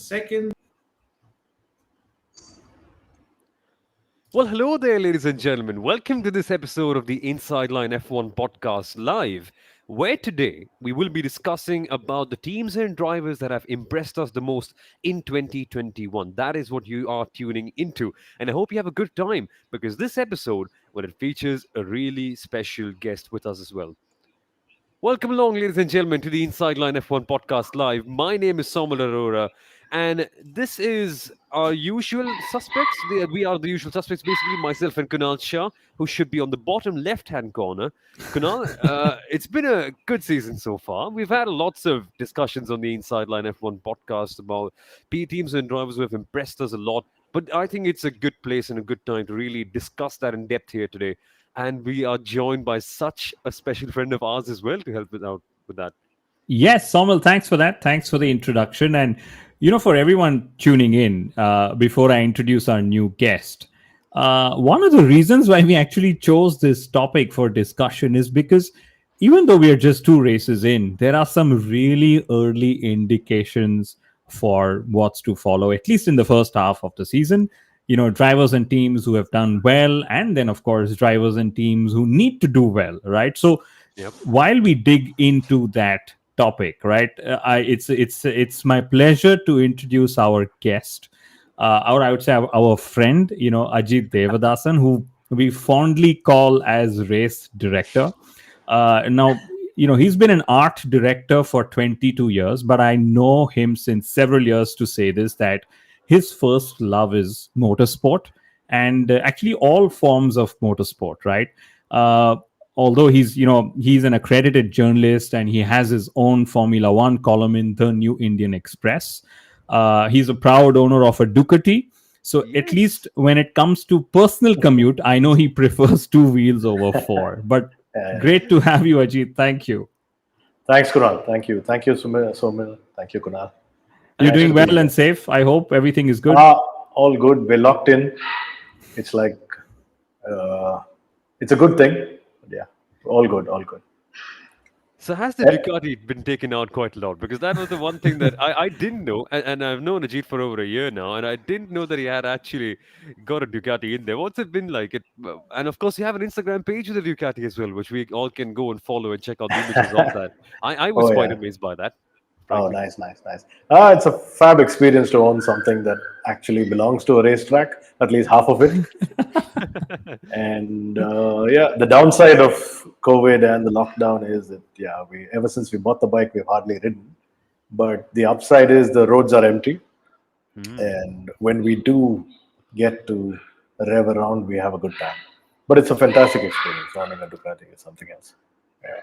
second. Well, hello there, ladies and gentlemen. Welcome to this episode of the Inside Line F1 podcast live, where today we will be discussing about the teams and drivers that have impressed us the most in 2021. That is what you are tuning into. And I hope you have a good time because this episode, well, it features a really special guest with us as well. Welcome along, ladies and gentlemen, to the Inside Line F1 podcast live. My name is Soumil and Arora, and this is our usual suspects. We are the usual suspects, basically, myself and Kunal Shah, who should be on the bottom left-hand corner. Kunal, it's been a good season so far. We've had lots of discussions on the Inside Line F1 podcast about P teams and drivers who have impressed us a lot. But I think it's a good place and a good time to really discuss that in depth here today. And we are joined by such a special friend of ours as well to help us out with that. Yes, Soumil, thanks for that. Thanks for the introduction. And, for everyone tuning in, before I introduce our new guest, one of the reasons why we actually chose this topic for discussion is because even though we are just two races in, there are some really early indications for what's to follow, at least in the first half of the season. Drivers and teams who have done well, and then, of course, drivers and teams who need to do well, right? So while we dig into that topic, right, it's my pleasure to introduce our guest, or I would say our friend, Ajit Devadason, who we fondly call as race director. Now, he's been an art director for 22 years, but I know him since several years to say this, that his first love is motorsport, and actually all forms of motorsport, right? Although he's an accredited journalist and he has his own Formula One column in the New Indian Express. He's a proud owner of a Ducati. So at least when it comes to personal commute, I know he prefers two wheels over four. But great to have you, Ajit. Thank you. Thanks, Kunal. Thank you, Soumil. Thank you, Kunal. You're doing well and safe. I hope everything is good. All good. We're locked in. It's like, it's a good thing. Yeah, all good. So has the Ducati been taken out quite a lot? Because that was the one thing that I didn't know, and I've known Ajit for over a year now, and I didn't know that he had actually got a Ducati in there. What's it been like? And of course, you have an Instagram page with the Ducati as well, which we all can go and follow and check out the images of that. I was quite amazed by that. Oh, nice. It's a fab experience to own something that actually belongs to a racetrack, at least half of it. And the downside of COVID and the lockdown is that, ever since we bought the bike, we've hardly ridden. But the upside is the roads are empty. And when we do get to rev around, we have a good time. But it's a fantastic experience. Owning a Ducati is something else. Yeah.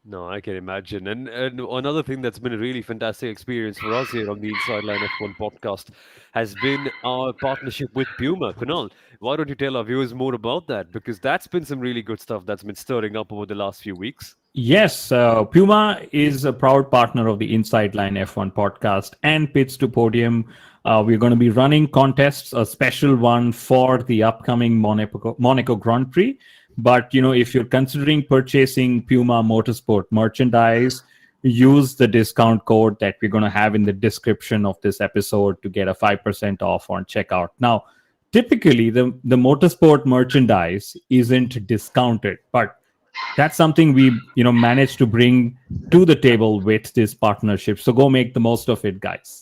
No, I can imagine. And another thing that's been a really fantastic experience for us here on the Inside Line F1 podcast has been our partnership with Puma. Kunal, why don't you tell our viewers more about that? Because that's been some really good stuff that's been stirring up over the last few weeks. Yes, Puma is a proud partner of the Inside Line F1 podcast and Pits To Podium. We're going to be running contests, a special one for the upcoming Monaco Grand Prix. But, if you're considering purchasing Puma Motorsport merchandise, use the discount code that we're going to have in the description of this episode to get a 5% off on checkout. Now, typically, the motorsport merchandise isn't discounted, but that's something we, managed to bring to the table with this partnership. So go make the most of it, guys.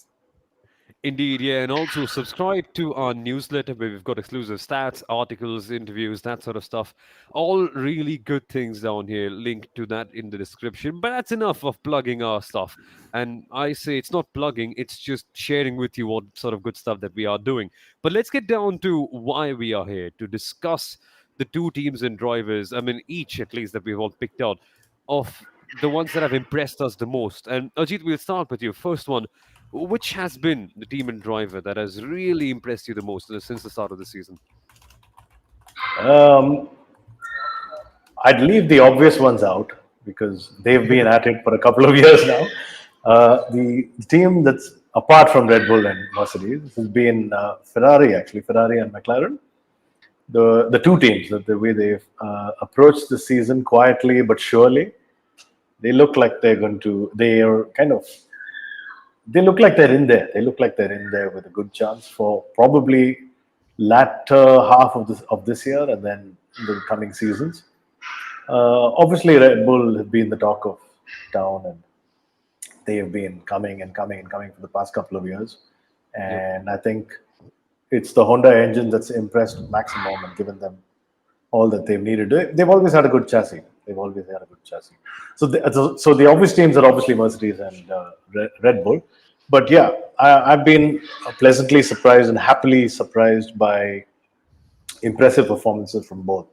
Indeed, yeah, and also subscribe to our newsletter where we've got exclusive stats, articles, interviews, that sort of stuff. All really good things down here. Link to that in the description. But that's enough of plugging our stuff. And I say it's not plugging, it's just sharing with you what sort of good stuff that we are doing. But let's get down to why we are here, to discuss the two teams and drivers, each at least that we've all picked out, of the ones that have impressed us the most. And Ajit, we'll start with you. First one. Which has been the team and driver that has really impressed you the most since the start of the season? I'd leave the obvious ones out because they've been at it for a couple of years now. The team that's apart from Red Bull and Mercedes has been Ferrari and Mclaren. The two teams, the way they've approached the season quietly but surely, they look like they are kind of they look like they're in there. They look like they're in there with a good chance for probably latter half of this year and then the coming seasons. Obviously, Red Bull have been the talk of town, and they have been coming and coming and coming for the past couple of years. Yep. And I think it's the Honda engine that's impressed maximum and given them all that they've needed. They've always had a good chassis. They've always had a good chassis. So the obvious teams are obviously Mercedes and Red Bull. But yeah, I've been pleasantly surprised and happily surprised by impressive performances from both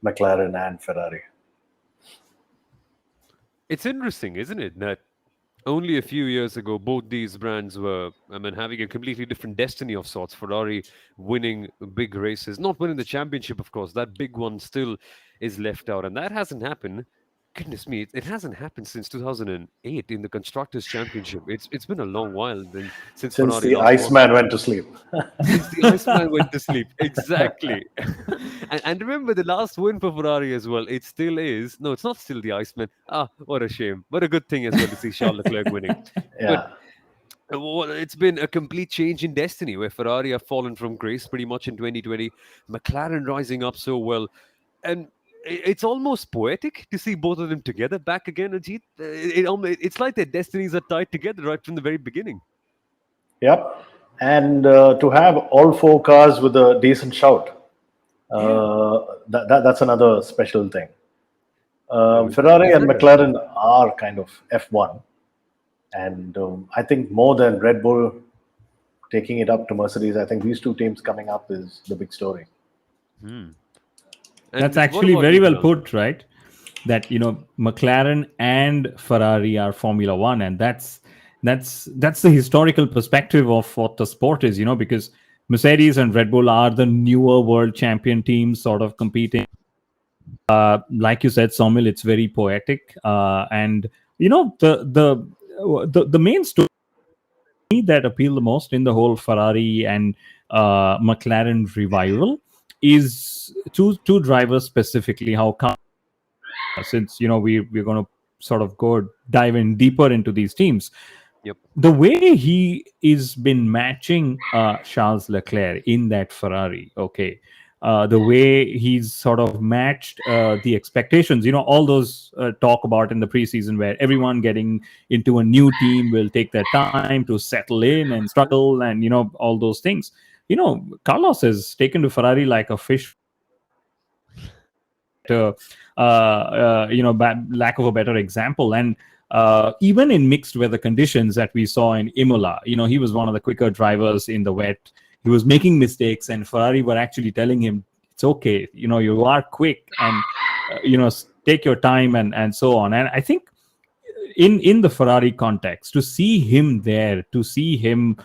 McLaren and Ferrari. It's interesting, isn't it, that only a few years ago, both these brands were, having a completely different destiny of sorts. Ferrari winning big races, not winning the championship, of course. That big one still is left out, and that hasn't happened. Goodness me, it hasn't happened since 2008 in the constructors' championship. It's been a long while then since Since Ferrari the last won. Iceman went to sleep. Since the Iceman went to sleep, exactly. And remember the last win for Ferrari as well. It still is. No, it's not still the Iceman. Ah, what a shame. But a good thing as well to see Charles Leclerc winning. But Yeah. it's been a complete change in destiny where Ferrari have fallen from grace pretty much in 2020. McLaren rising up so well. And it's almost poetic to see both of them together back again, Ajit. It's like their destinies are tied together right from the very beginning. Yep. And to have all four cars with a decent shout, Yeah. that's another special thing. No, Ferrari and exactly. McLaren are kind of F1. And I think more than Red Bull taking it up to Mercedes, I think these two teams coming up is the big story. Hmm. That's And what actually about very you, well Kunal? put, right? That McLaren and Ferrari are Formula One, and that's the historical perspective of what the sport is. Because Mercedes and Red Bull are the newer world champion teams, sort of competing. Like you said, Soumil, it's very poetic, and the main story that appeal the most in the whole Ferrari and McLaren revival is two drivers specifically. How come? Since we're going to sort of go dive in deeper into these teams, Yep. the way he is been matching Charles Leclerc in that Ferrari, okay, the way he's sort of matched the expectations, all those talk about in the preseason where everyone getting into a new team will take their time to settle in and struggle and all those things. Carlos has taken to Ferrari like a fish. Lack of a better example. And even in mixed weather conditions that we saw in Imola, he was one of the quicker drivers in the wet. He was making mistakes, and Ferrari were actually telling him, it's okay, you are quick, and take your time and so on. And I think in the Ferrari context, to see him there, to see him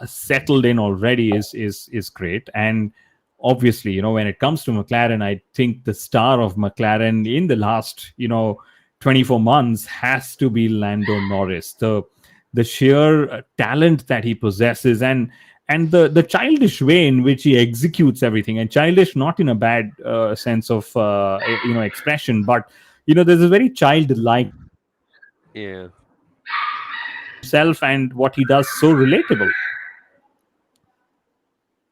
settled in already is great. And obviously, when it comes to McLaren, I think the star of McLaren in the last 24 months has to be Lando Norris. The sheer talent that he possesses, and the childish way in which he executes everything, and childish not in a bad sense of expression, but there's a very childlike Yeah. self, and what he does so relatable.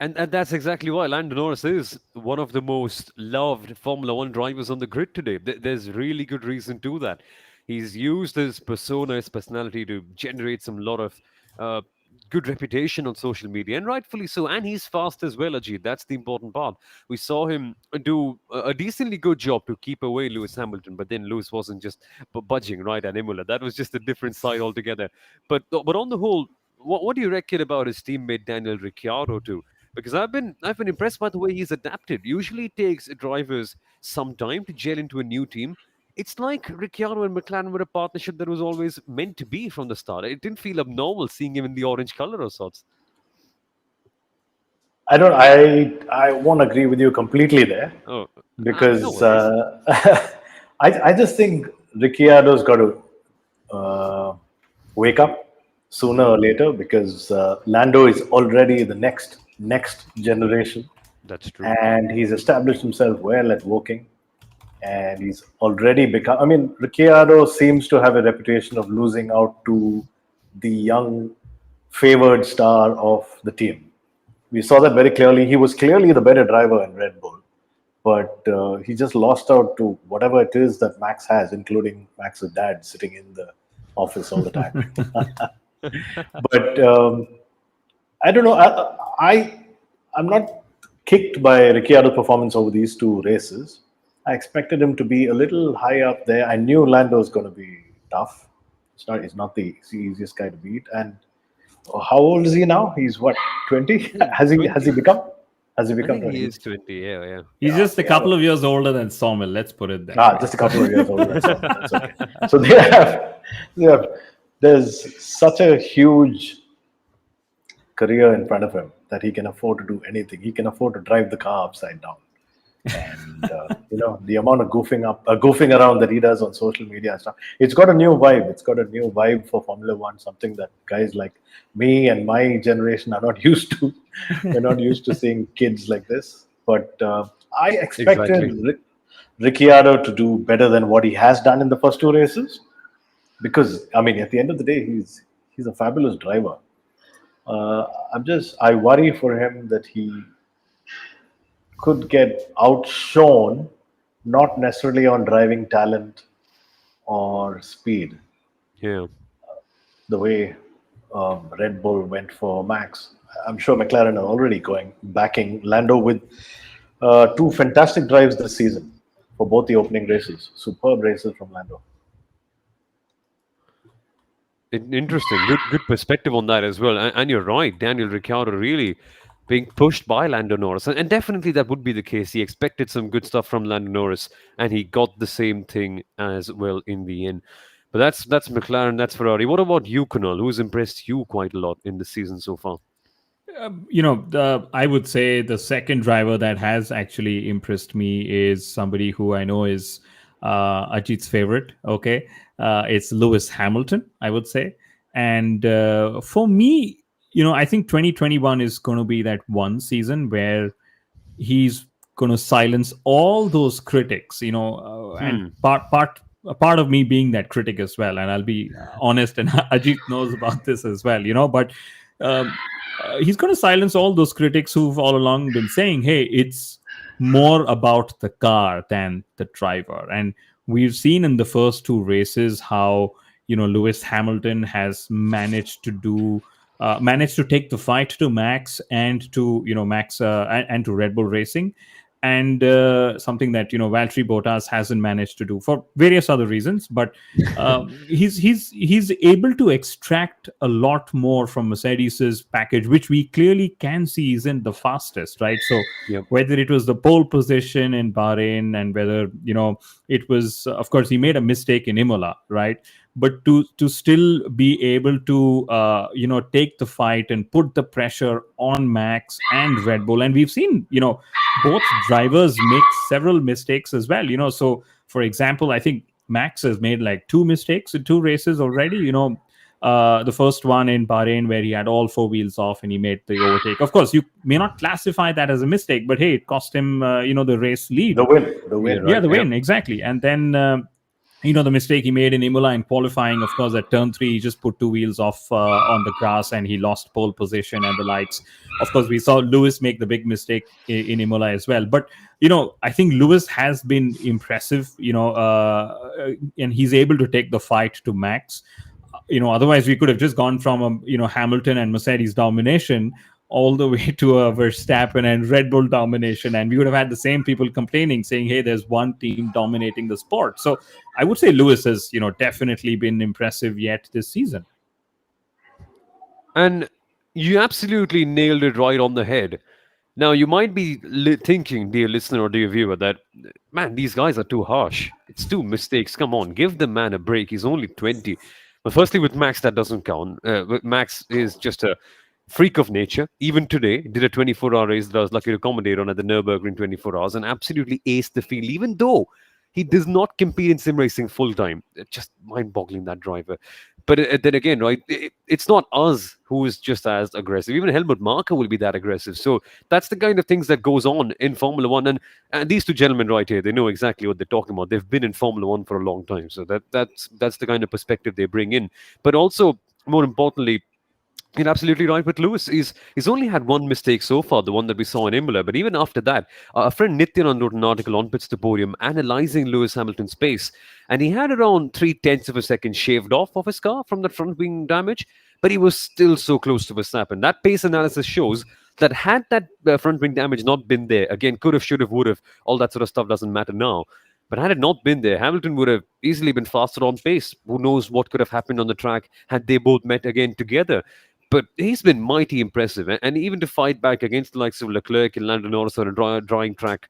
And that's exactly why Lando Norris is one of the most loved Formula One drivers on the grid today. There's really good reason to that. He's used his persona, his personality to generate some lot of uh, good reputation on social media, and rightfully so. And he's fast as well, Ajit. That's the important part. We saw him do a decently good job to keep away Lewis Hamilton, but then Lewis wasn't just budging right at Imola. That was just a different side altogether. But on the whole, what do you reckon about his teammate Daniel Ricciardo too? Because I've been impressed by the way he's adapted. Usually it takes drivers some time to gel into a new team. It's like Ricciardo and McLaren were a partnership that was always meant to be from the start. It didn't feel abnormal seeing him in the orange color or sorts. I don't. I won't agree with you completely there Oh, no because worries. I just think Ricciardo's got to wake up sooner or later because Lando is already the next generation, That's true. and he's established himself well at working, and he's already become. I mean, Ricciardo seems to have a reputation of losing out to the young favored star of the team. We saw that very clearly. He was clearly the better driver in Red Bull, but he just lost out to whatever it is that Max has, including Max's dad sitting in the office all the time. But I don't know. I'm not kicked by Ricciardo's performance over these two races. I expected him to be a little high up there. I knew Lando's going to be tough. He's not the easiest guy to beat. And how old is he now? He's what, 20? Has he 20. become? Has he I become think he 20? is 20. Yeah, yeah. He's just a couple of years older than Soumil. Let's put it there. Just a couple of years older. That's okay. So they have, there's such a huge career in front of him that he can afford to do anything. He can afford to drive the car upside down. And the amount of goofing around that he does on social media and stuff, it's got a new vibe. It's got a new vibe for Formula One, something that guys like me and my generation are not used to. We're not used to seeing kids like this. But I expected Exactly. Ricciardo to do better than what he has done in the first two races, because I mean, at the end of the day, he's a fabulous driver. I worry for him that he could get outshone, not necessarily on driving talent or speed, Yeah. the way Red Bull went for Max. I'm sure McLaren are already backing Lando with two fantastic drives this season for both the opening races. Superb races from Lando. Interesting. Good perspective on that as well. And you're right. Daniel Ricciardo really being pushed by Lando Norris. And definitely that would be the case. He expected some good stuff from Lando Norris, and he got the same thing as well in the end. But that's McLaren, that's Ferrari. What about you, Kunal? Who's impressed you quite a lot in the season so far? I would say the second driver that has actually impressed me is somebody who I know is Ajit's favorite. Okay, it's Lewis Hamilton, I would say. And for me, I think 2021 is going to be that one season where he's going to silence all those critics, and Hmm. a part of me being that critic as well. And I'll be honest, and Ajit knows about this as well, but um, he's going to silence all those critics who've all along been saying, hey, it's more about the car than the driver. And we've seen in the first two races how, Lewis Hamilton has managed to take the fight to Max and to Max and to Red Bull Racing, and something that Valtteri Bottas hasn't managed to do for various other reasons. But he's able to extract a lot more from Mercedes's package, which we clearly can see isn't the fastest, right? So Yep. whether it was the pole position in Bahrain, and whether it was, of course, he made a mistake in Imola, right? But to still be able to take the fight and put the pressure on Max and Red Bull, and we've seen both drivers make several mistakes as well. So for example, I think Max has made like two mistakes in two races already. The first one in Bahrain, where he had all four wheels off and he made the overtake. Of course, you may not classify that as a mistake, but hey, it cost him the race lead. The win. Yeah, Yeah, right. the Yeah. win, exactly. And then the mistake he made in Imola in qualifying, of course, at turn 3, he just put two wheels off on the grass and he lost pole position and the likes. Of course, we saw Lewis make the big mistake in Imola as well. But I think Lewis has been impressive, and he's able to take the fight to Max. Otherwise we could have just gone from Hamilton and Mercedes domination all the way to a Verstappen and Red Bull domination, and we would have had the same people complaining, saying, hey, there's one team dominating the sport. So I would say Lewis has definitely been impressive yet this season. And you absolutely nailed it right on the head. Now, you might be thinking, dear listener or dear viewer, that, man, these guys are too harsh. It's two mistakes. Come on, give the man a break. He's only 20. But firstly, with Max, that doesn't count. Max is just a freak of nature. Even today, did a 24-hour race that I was lucky to accommodate on at the Nürburgring 24 hours and absolutely aced the field, even though he does not compete in sim racing full time. Just mind boggling, that driver. But then again, right, it's not us who is just as aggressive. Even Helmut Marko will be that aggressive. So that's the kind of things that goes on in Formula One. And these two gentlemen right here, they know exactly what they're talking about. They've been in Formula One for a long time. So that's the kind of perspective they bring in. But also, more importantly, you're absolutely right with Lewis. He's only had one mistake so far, the one that we saw in Imola. But even after that, a friend Nityanan wrote an article on Pits to Podium analysing Lewis Hamilton's pace, and he had around 3/10 of a second shaved off of his car from that front wing damage, but he was still so close to Verstappen. That pace analysis shows that had that front wing damage not been there, again, could have, should have, would have, all that sort of stuff doesn't matter now. But had it not been there, Hamilton would have easily been faster on pace. Who knows what could have happened on the track had they both met again together. But he's been mighty impressive. And even to fight back against the likes of Leclerc and Lando Norris on a drying track,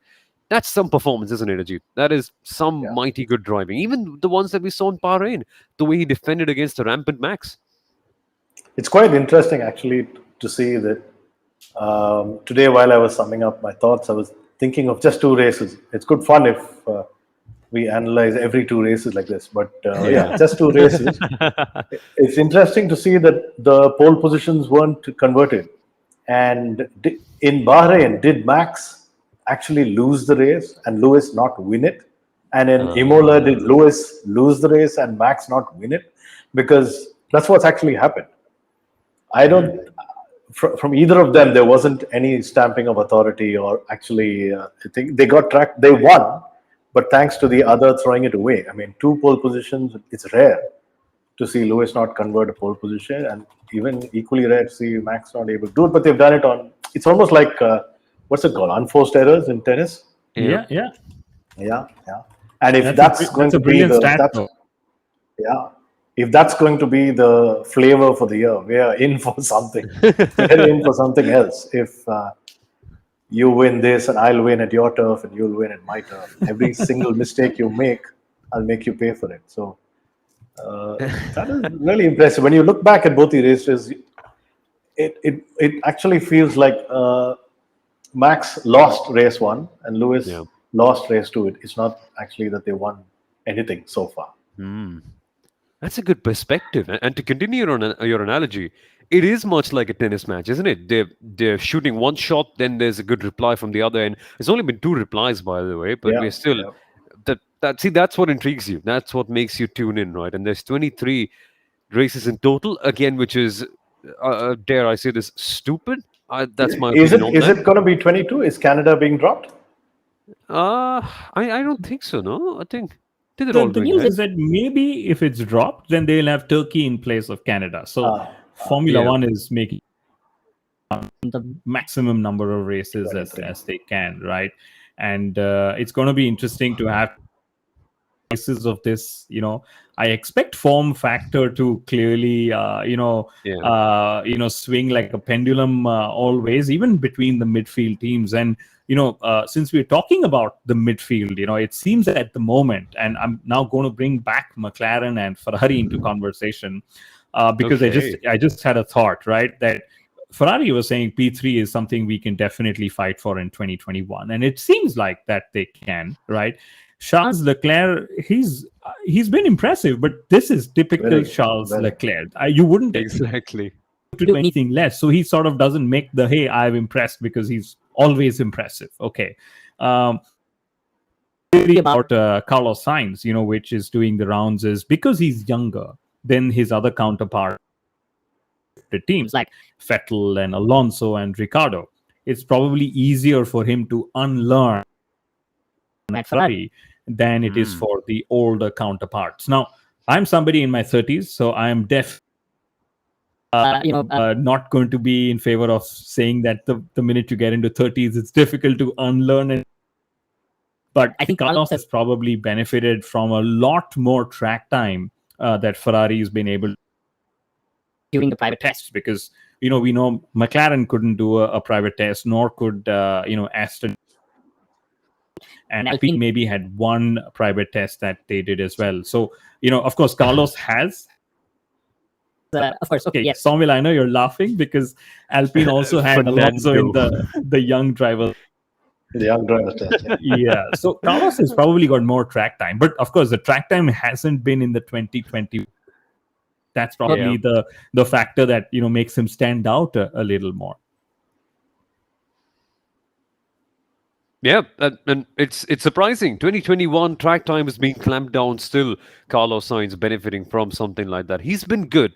that's some performance, isn't it, Ajit? That is some Yeah. mighty good driving. Even the ones that we saw in Bahrain, the way he defended against the rampant Max. It's quite interesting, actually, to see that today, while I was summing up my thoughts, I was thinking of just two races. It's good fun if we analyze every two races like this, but yeah, just two races. It's interesting to see that the pole positions weren't converted. And in Bahrain, did Max actually lose the race and Lewis not win it? And in Imola, did Lewis lose the race and Max not win it? Because that's what's actually happened. I don't, from either of them, there wasn't any stamping of authority, or actually, I think they got tracked, they won, but thanks to the other throwing it away. I mean, two pole positions, it's rare to see Lewis not convert a pole position, and even equally rare to see Max not able to do it, but they've done it on, it's almost like, what's it called, unforced errors in tennis? Yeah. Yeah. And if that's going to be yeah, if that's going to be the flavor for the year, we are in for something. We're in for something else. If you win this and I'll win at your turf and you'll win at my turf, every single mistake you make, I'll make you pay for it. So that is really impressive. When you look back at both the races, it actually feels like Max lost race one and Lewis lost race two. It's not actually that they won anything so far. That's a good perspective. And to continue your analogy, it is much like a tennis match, isn't it? They're shooting one shot, then there's a good reply from the other end. It's only been two replies, by the way, but we're still that's what intrigues you. That's what makes you tune in, right? And there's 23 races in total, again, which is dare I say this, stupid. That's my opinion. Is it going to be 22? Is Canada being dropped? I don't think so. No, I think. The news is that maybe if it's dropped, then they'll have Turkey in place of Canada. So Formula One is making the maximum number of races as they can, right? And it's going to be interesting to have races of this. I expect form factor to clearly, swing like a pendulum always, even between the midfield teams. And since we're talking about the midfield, it seems at the moment, and I'm now going to bring back McLaren and Ferrari into conversation because I just had a thought, right? That Ferrari was saying P3 is something we can definitely fight for in 2021. And it seems like that they can, right? Charles Leclerc, he's been impressive, but this is typical Charles Leclerc. You wouldn't exactly do anything less. So he sort of doesn't make the, hey, I've impressed, because he's always impressive. Okay. About Carlos Sainz, which is doing the rounds, is because he's younger than his other counterpart, the teams like Vettel and Alonso and Ricciardo. It's probably easier for him to unlearn at Ferrari than it is for the older counterparts. Now, I'm somebody in my 30s, so I'm not going to be in favor of saying that the minute you get into 30s, it's difficult to unlearn it. But I think Carlos has probably benefited from a lot more track time that Ferrari has been able to during the private tests, because we know McLaren couldn't do a private test, nor could Aston. And Alpine maybe had one private test that they did as well. So, of course, Carlos has. Of course, okay, yes. Soumil, I know you're laughing because Alpine also had Alonzo in the young driver. The young driver test. Yeah. So Carlos has probably got more track time. But, of course, the track time hasn't been in the 2020. That's probably the factor that, makes him stand out a little more. Yeah, and it's surprising. 2021 track time is being clamped down still. Carlos Sainz benefiting from something like that. He's been good,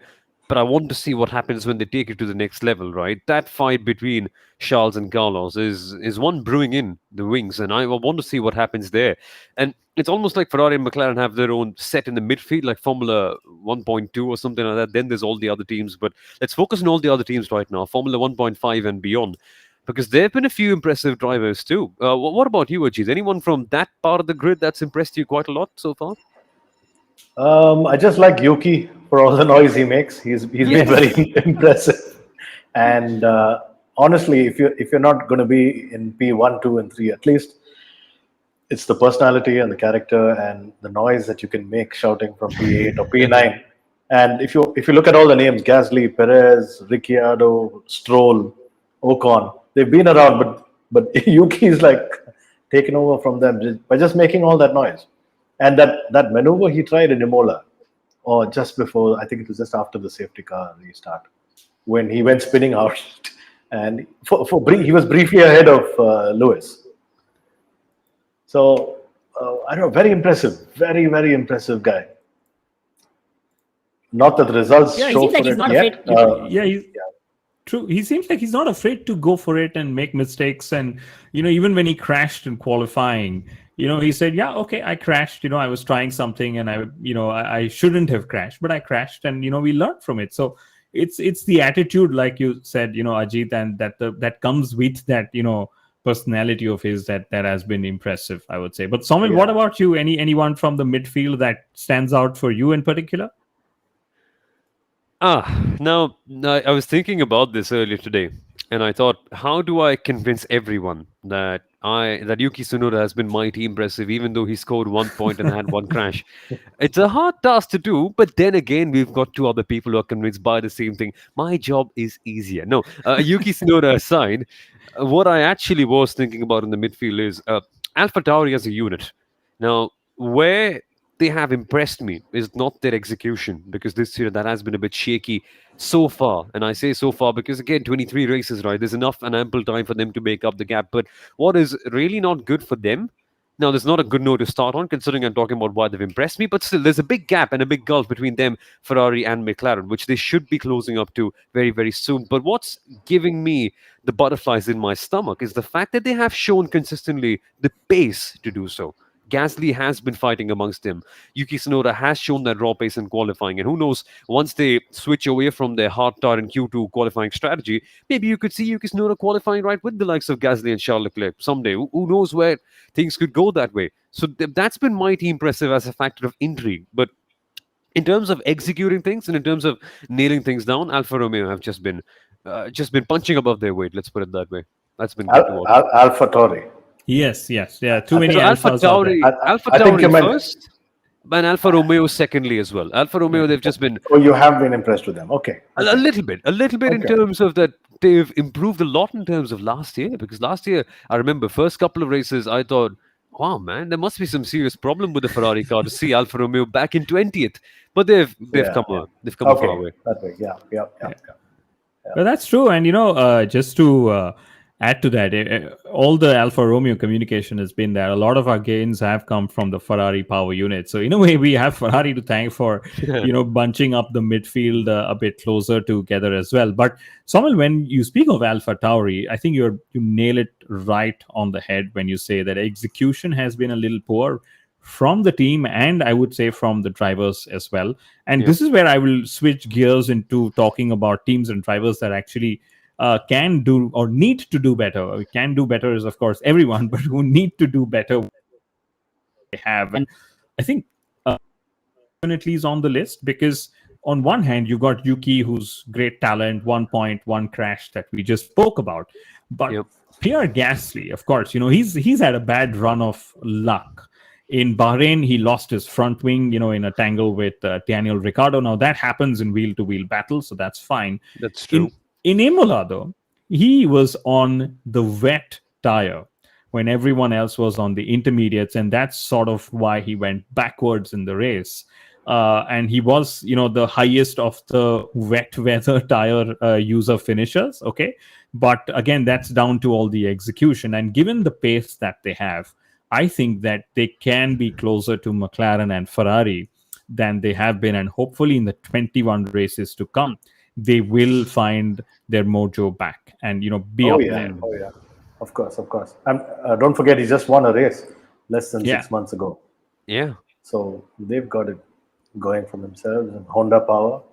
but I want to see what happens when they take it to the next level, right? That fight between Charles and Carlos is one brewing in the wings, and I want to see what happens there. And it's almost like Ferrari and McLaren have their own set in the midfield, like Formula 1.2 or something like that. Then there's all the other teams, but let's focus on all the other teams right now, Formula 1.5 and beyond, because there have been a few impressive drivers too. What about you, Ajit? Anyone from that part of the grid that's impressed you quite a lot so far? I just like Yuki for all the noise he makes. He's been very impressive. And honestly, if you're not going to be in P1, 2, and 3, at least it's the personality and the character and the noise that you can make shouting from P8 or P9. And if you look at all the names, Gasly, Perez, Ricciardo, Stroll, Ocon, they've been around, but Yuki is like taken over from them by just making all that noise. And that maneuver he tried in Imola, or just before, I think it was just after the safety car restart, when he went spinning out, and he was briefly ahead of Lewis. So I don't know, very impressive, very very impressive guy. Not that the results Yeah, he show seems like for he's it not yet. afraid. True. He seems like he's not afraid to go for it and make mistakes. And, even when he crashed in qualifying, he said, yeah, okay, I crashed. I was trying something and I shouldn't have crashed, but I crashed and, we learned from it. So it's the attitude, like you said, Ajit, and that comes with that, personality of his that has been impressive, I would say. But Soumil, what about you? Anyone from the midfield that stands out for you in particular? Now I was thinking about this earlier today, and I thought, how do I convince everyone that Yuki Tsunoda has been mighty impressive, even though he scored 1 point and had one crash? It's a hard task to do, but then again, we've got two other people who are convinced by the same thing. My job is easier. No, Yuki Tsunoda aside, what I actually was thinking about in the midfield is AlphaTauri as a unit. Now, where they have impressed me is not their execution, because this year that has been a bit shaky so far. And I say so far because, again, 23 races, right? There's enough and ample time for them to make up the gap. But what is really not good for them, now there's not a good note to start on, considering I'm talking about why they've impressed me, but still there's a big gap and a big gulf between them, Ferrari and McLaren, which they should be closing up to very, very soon. But what's giving me the butterflies in my stomach is the fact that they have shown consistently the pace to do so. Gasly has been fighting amongst them. Yuki Tsunoda has shown that raw pace in qualifying. And who knows, once they switch away from their hard tar and Q2 qualifying strategy, maybe you could see Yuki Tsunoda qualifying right with the likes of Gasly and Charles Leclerc someday. Who knows where things could go that way. So that's been mighty impressive as a factor of intrigue. But in terms of executing things and in terms of nailing things down, Alfa Romeo have just been punching above their weight. Let's put it that way. That's been good to watch. AlphaTauri. Yes. Yeah. Too many So alphas out there. Alpha I think you Tauri meant- first, and Alfa Romeo secondly as well. Alfa Romeo, they've just been Oh, you have been impressed with them. Okay. a little bit in Okay. terms of that. They've improved a lot in terms of last year, because last year I remember first couple of races I thought, wow, man, there must be some serious problem with the Ferrari car to see Alfa Romeo back in 20th. But they've come they've come a far way. That way. Yeah. Well, that's true. And, just to add to that, all the Alfa Romeo communication has been that a lot of our gains have come from the Ferrari power unit. So in a way, we have Ferrari to thank for, bunching up the midfield a bit closer together as well. But Soumil, when you speak of AlphaTauri, I think you nail it right on the head when you say that execution has been a little poor from the team, and I would say from the drivers as well. And this is where I will switch gears into talking about teams and drivers that actually can do or need to do better. Can do better is, of course, everyone, but who need to do better they have. And I think definitely is on the list, because on one hand, you've got Yuki, who's great talent, 1 point, one crash that we just spoke about. But Pierre Gasly, of course, he's had a bad run of luck. In Bahrain, he lost his front wing, in a tangle with Daniel Ricciardo. Now, that happens in wheel-to-wheel battles, so that's fine. That's true. In Imola, though, he was on the wet tire when everyone else was on the intermediates, and that's sort of why he went backwards in the race. And he was, the highest of the wet weather tire user finishers, okay? But again, that's down to all the execution. And given the pace that they have, I think that they can be closer to McLaren and Ferrari than they have been, and hopefully in the 21 races to come, they will find their mojo back and be Oh up yeah, there. Hmm. oh yeah, of course, of course. And don't forget, he just won a race less than Yeah. 6 months ago. Yeah. So they've got it going for themselves. And Honda Power,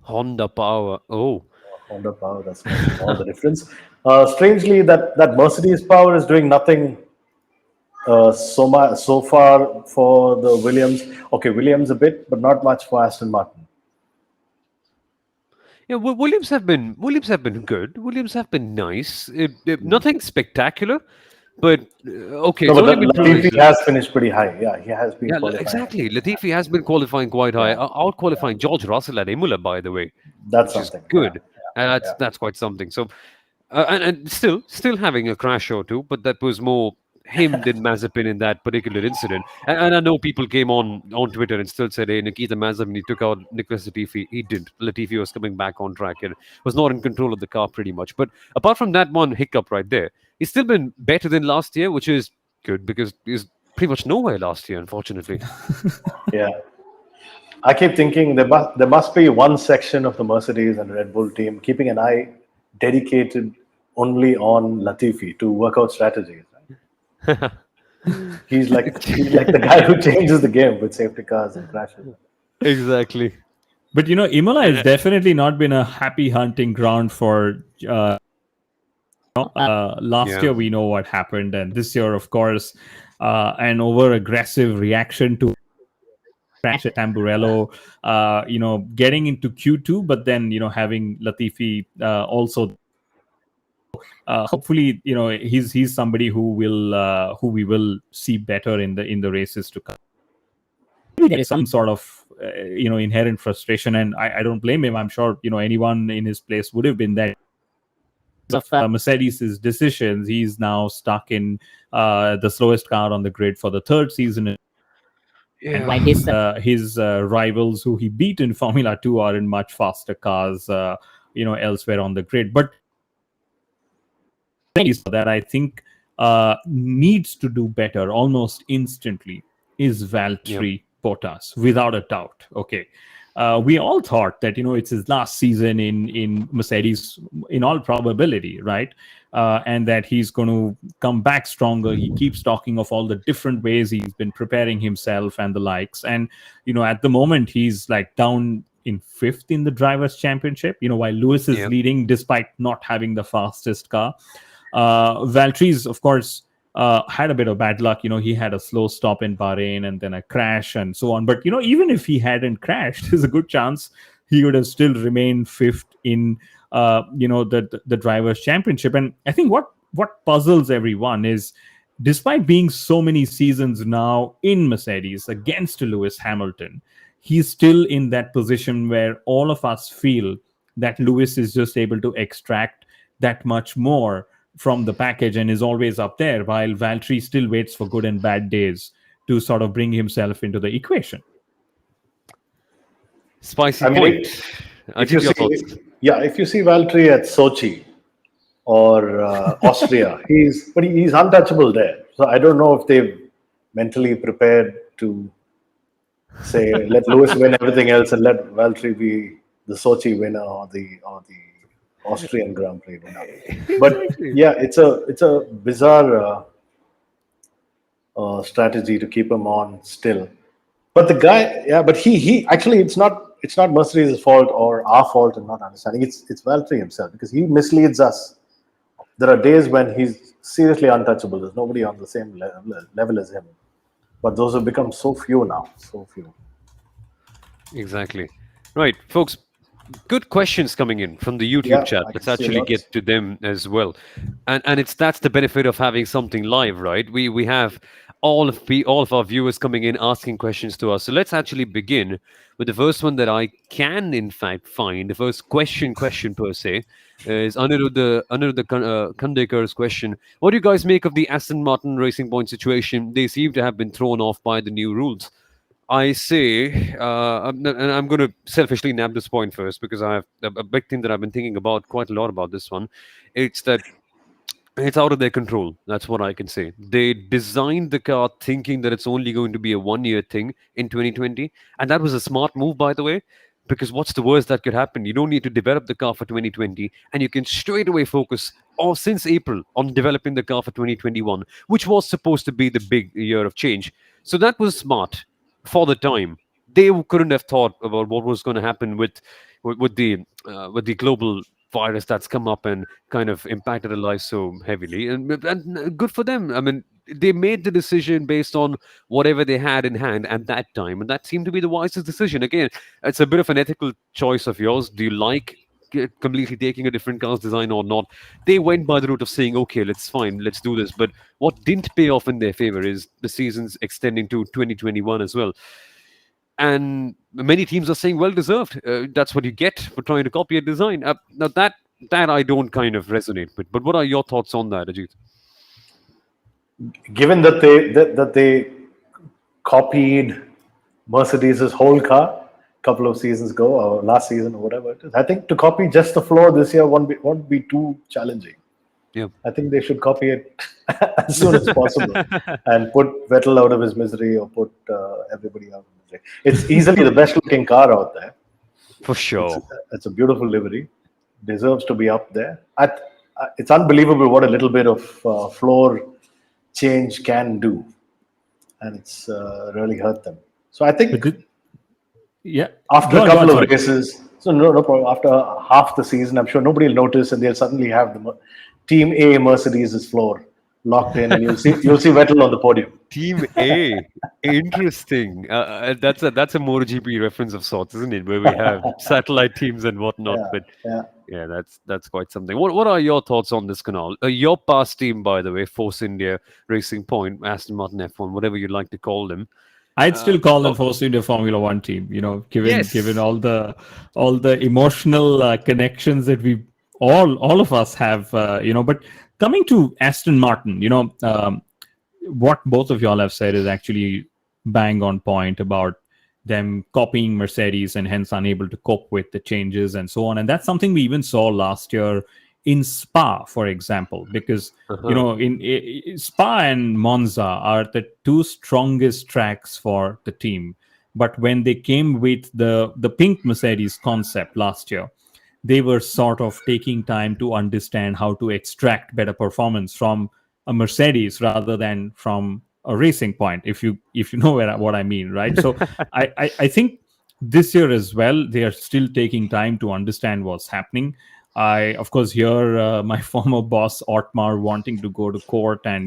Honda Power. Oh. Honda Power, that's making all the difference. Strangely, that Mercedes Power is doing nothing so far for the Williams. Okay, Williams a bit, but not much for Aston Martin. Yeah, well, Williams have been good. Williams have been nice. Nothing spectacular, but okay, No, it's but only been two Latifi races. has finished pretty high. Yeah, he has been Yeah, qualifying. exactly. Latifi has been qualifying quite high, Yeah, out qualifying George Russell at Imola, by the way, that's which is something. Yeah, good, and yeah. that's quite something. So, and still having a crash or two, but that was more him than Mazepin in that particular incident. And I know people came on Twitter and still said, "Hey, Nikita Mazepin, he took out Nicholas Latifi." He didn't. Latifi was coming back on track and was not in control of the car pretty much. But apart from that one hiccup right there, he's still been better than last year, which is good because he's pretty much nowhere last year, unfortunately. Yeah. I keep thinking there must be one section of the Mercedes and Red Bull team keeping an eye dedicated only on Latifi to work out strategies. He's like the guy who changes the game with safety cars and crashes. Exactly. But Imola And has definitely not been a happy hunting ground for. Last yeah, year, we know what happened, and this year, of course, an over aggressive reaction to crash at Tamburello. Getting into Q2, but then having Latifi also. Hopefully, he's somebody who we will see better in the races to come. There is some sort of inherent frustration, and I don't blame him. I'm sure anyone in his place would have been there. Of Mercedes' decisions, he's now stuck in the slowest car on the grid for the third season. And yeah, while his rivals who he beat in Formula 2 are in much faster cars, elsewhere on the grid. But that I think needs to do better almost instantly is yep, Valtteri Bottas, without a doubt. Okay. We all thought that it's his last season in Mercedes, in all probability, right? And that he's going to come back stronger. He keeps talking of all the different ways he's been preparing himself and the likes. And at the moment he's like down in fifth in the drivers' championship. While Lewis is yep, leading despite not having the fastest car. Valtteri's, of course, had a bit of bad luck. He had a slow stop in Bahrain and then a crash and so on. But even if he hadn't crashed, there's a good chance he would have still remained fifth in the drivers' championship. And I think what puzzles everyone is, despite being so many seasons now in Mercedes against Lewis Hamilton, he's still in that position where all of us feel that Lewis is just able to extract that much more from the package and is always up there, while Valtteri still waits for good and bad days to sort of bring himself into the equation. spicy I mean, point. if you Ajit, your see, thoughts? yeah, if you see Valtteri at Sochi or Austria, he's untouchable there. So I don't know if they've mentally prepared to say let Lewis win everything else and let Valtteri be the Sochi winner or the Austrian Grand Prix winner. But Exactly. yeah, it's a bizarre strategy to keep him on still. But the guy, yeah, but he actually it's not Mercedes' fault or our fault in not understanding. It's Valtteri himself because he misleads us. There are days when he's seriously untouchable. There's nobody on the same level as him. But those have become so few now, so few. Exactly. Right, folks. Good questions coming in from the YouTube Yeah, chat. I can Let's see actually lots. get to them as well. And that's the benefit of having something live, right? We have all of our viewers coming in asking questions to us. So let's actually begin with the first one that I can in fact find. The first question per se is Aniruddha Kandekar's question. What do you guys make of the Aston Martin Racing Point situation? They seem to have been thrown off by the new rules. I say, and I'm going to selfishly nab this point first because I have a big thing that I've been thinking about quite a lot about this one. It's that It's out of their control. That's what I can say. They designed the car thinking that it's only going to be a 1 year thing in 2020. And that was a smart move, by the way, because what's the worst that could happen? You don't need to develop the car for 2020, and you can straight away focus, or since April, on developing the car for 2021, which was supposed to be the big year of change. So that was smart for the time. They couldn't have thought about what was going to happen with the global virus that's come up and kind of impacted their lives so heavily. And good for them. I mean, they made the decision based on whatever they had in hand at that time, and that seemed to be the wisest decision. Again, it's a bit of an ethical choice of yours. Do you like completely taking a different car's design or not? They went by the route of saying, okay, let's fine, let's do this. But what didn't pay off in their favor is the seasons extending to 2021 as well. And many teams are saying well deserved. That's what you get for trying to copy a design. Now that I don't kind of resonate with. But what are your thoughts on that, Ajit? Given that they copied Mercedes's whole car a couple of seasons ago or last season or whatever it is, I think to copy just the floor this year won't be too challenging. Yeah. I think they should copy it as soon as possible and put Vettel out of his misery or put everybody out of misery. It's easily the best looking car out there. For sure. It's a beautiful livery. Deserves to be up there. It's unbelievable what a little bit of floor change can do. And it's really hurt them. So I think Yeah. after a couple of races, so no problem. After half the season, I'm sure nobody will notice, and they'll suddenly have the Team A Mercedes' floor locked in, and you'll see Vettel on the podium. Team A, interesting. That's a MotoGP reference of sorts, isn't it? Where we have satellite teams and whatnot. But yeah, that's quite something. What are your thoughts on this, Kunal? Your past team, by the way, Force India, Racing Point, Aston Martin F1, whatever you'd like to call them. I'd still call them Force India Formula One team. You know, given all the emotional connections that we all of us have. But coming to Aston Martin, what both of y'all have said is actually bang on point about them copying Mercedes and hence unable to cope with the changes and so on. And that's something we even saw last year in Spa, for example, because in Spa and Monza are the two strongest tracks for the team. But when they came with the pink Mercedes concept last year, they were sort of taking time to understand how to extract better performance from a Mercedes rather than from a Racing Point, if you know what I mean, right? So I think this year as well, they are still taking time to understand what's happening. I, of course, hear my former boss Otmar wanting to go to court and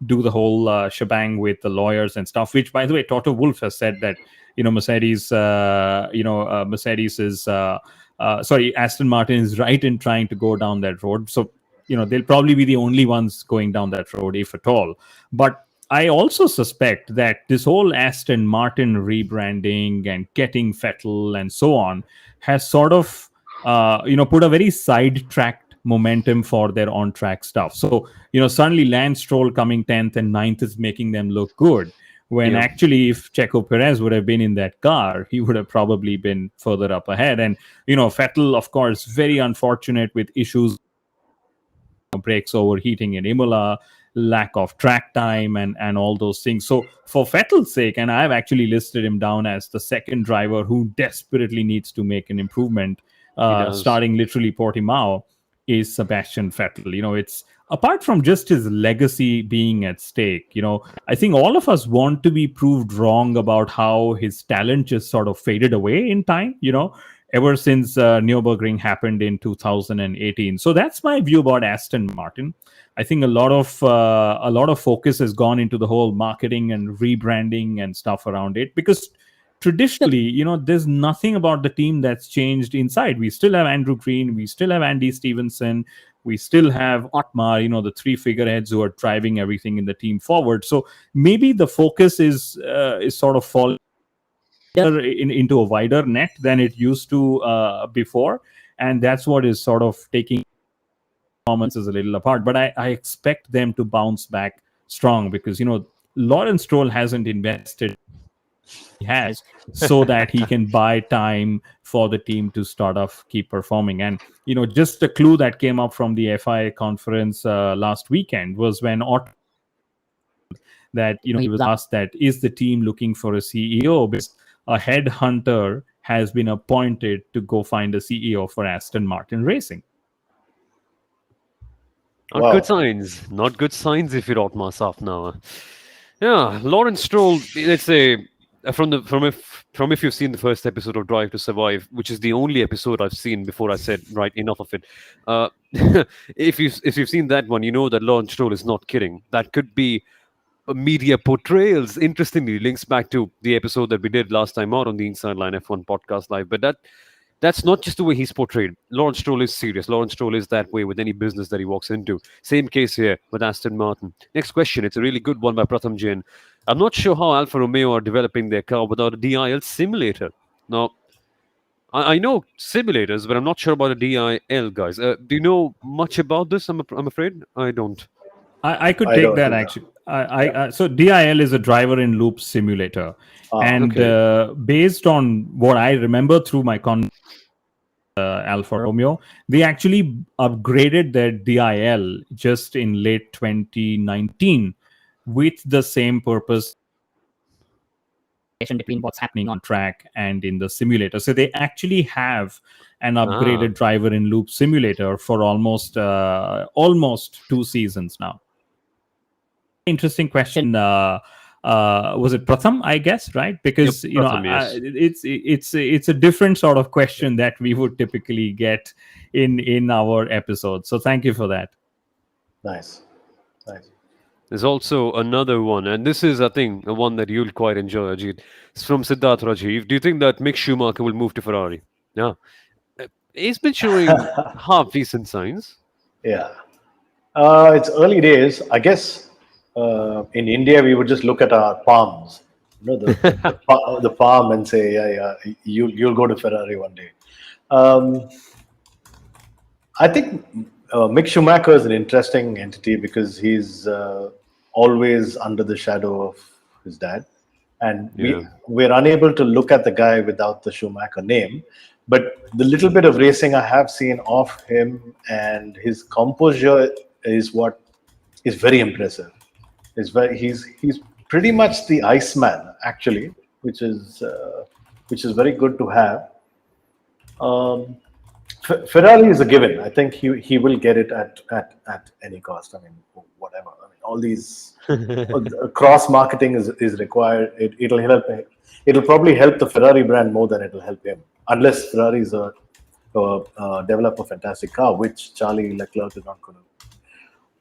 do the whole shebang with the lawyers and stuff. Which, by the way, Toto Wolff has said that Mercedes, Mercedes is Aston Martin is right in trying to go down that road. So they'll probably be the only ones going down that road, if at all. But I also suspect that this whole Aston Martin rebranding and getting Vettel and so on has sort of put a very sidetracked momentum for their on-track stuff. So, suddenly Lance Stroll coming 10th and 9th is making them look good. When actually, if Checo Perez would have been in that car, he would have probably been further up ahead. And, Vettel, of course, very unfortunate with issues, brakes overheating in Imola, lack of track time and all those things. So for Vettel's sake, and I've actually listed him down as the second driver who desperately needs to make an improvement, starting literally Portimao, is Sebastian Vettel. It's apart from just his legacy being at stake, I think all of us want to be proved wrong about how his talent just sort of faded away in time, ever since Nürburgring happened in 2018. So that's my view about Aston Martin. I think a lot of focus has gone into the whole marketing and rebranding and stuff around it, because traditionally, there's nothing about the team that's changed inside. We still have Andrew Green, we still have Andy Stevenson, we still have Otmar, the three figureheads who are driving everything in the team forward. So maybe the focus is sort of falling into a wider net than it used to before, and that's what is sort of taking performances a little apart. But I expect them to bounce back strong because Lawrence Stroll hasn't invested he has, so that he can buy time for the team to start off keep performing. And just a clue that came up from the FIA conference last weekend was when Otto, that he was asked that is the team looking for a CEO, because a headhunter has been appointed to go find a CEO for Aston Martin Racing. Not good signs. Not good signs if you're Otmar now. Yeah, Lawrence Stroll. Let's say from if you've seen the first episode of Drive to Survive, which is the only episode I've seen before I said right enough of it. Uh, if you've seen that one, you know that Lawrence Stroll is not kidding. That could be media portrayals. Interestingly, links back to the episode that we did last time out on the Inside Line F1 podcast live. But that's not just the way he's portrayed. Lawrence Stroll is serious. Lawrence Stroll is that way with any business that he walks into. Same case here with Aston Martin. Next question. It's a really good one by Pratham Jain. I'm not sure how Alfa Romeo are developing their car without a DIL simulator. Now, I know simulators, but I'm not sure about a DIL, guys. Do you know much about this? I'm afraid I don't. I could take that actually. So DIL is a driver in loop simulator, and based on what I remember through my Alfa Romeo, they actually upgraded their DIL just in late 2019 with the same purpose between what's happening on track and in the simulator. So they actually have an upgraded driver in loop simulator for almost 2 seasons now. Interesting question. Was it Pratham, I guess, right? Because Pratham, yes. it's a different sort of question that we would typically get in our episode. So thank you for that. Nice. There's also another one, and this is, I think, a one that you'll quite enjoy, Ajit. It's from Siddharth Rajiv. Do you think that Mick Schumacher will move to Ferrari? Yeah. He's been showing half decent signs. Yeah. It's early days. I guess in India, we would just look at our palms, the palm, and say, yeah, you'll go to Ferrari one day. I think Mick Schumacher is an interesting entity because he's always under the shadow of his dad. And we're unable to look at the guy without the Schumacher name. But the little bit of racing I have seen of him and his composure is what is very impressive. He's pretty much the Iceman, actually, which is very good to have. Ferrari is a given. I think he will get it at any cost. I mean, whatever. I mean, all these cross marketing is required. It'll help. It'll probably help the Ferrari brand more than it'll help him, unless Ferrari is develop a fantastic car, which Charlie Leclerc is not going to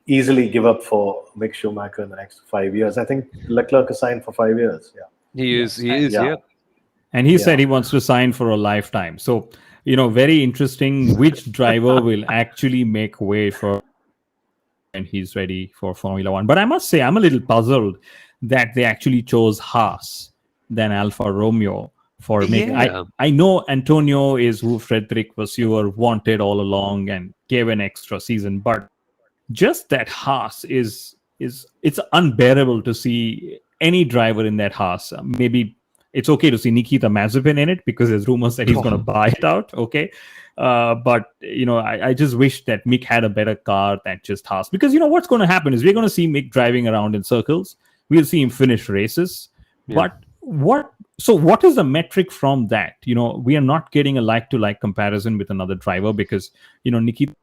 easily give up for Mick Schumacher in the next 5 years. I think Leclerc is signed for 5 years. Yeah, he is. Yeah. And he said he wants to sign for a lifetime. So, very interesting which driver will actually make way for when he's ready for Formula One. But I must say, I'm a little puzzled that they actually chose Haas than Alfa Romeo for making. I know Antonio is who Frederick Vasseur wanted all along and gave an extra season, but just that Haas it's unbearable to see any driver in that Haas. Maybe it's okay to see Nikita Mazepin in it because there's rumors that he's going to buy it out. Okay. But, I just wish that Mick had a better car than just Haas, because, what's going to happen is we're going to see Mick driving around in circles. We'll see him finish races. Yeah. But what is the metric from that? We are not getting a like-to-like comparison with another driver because, Nikita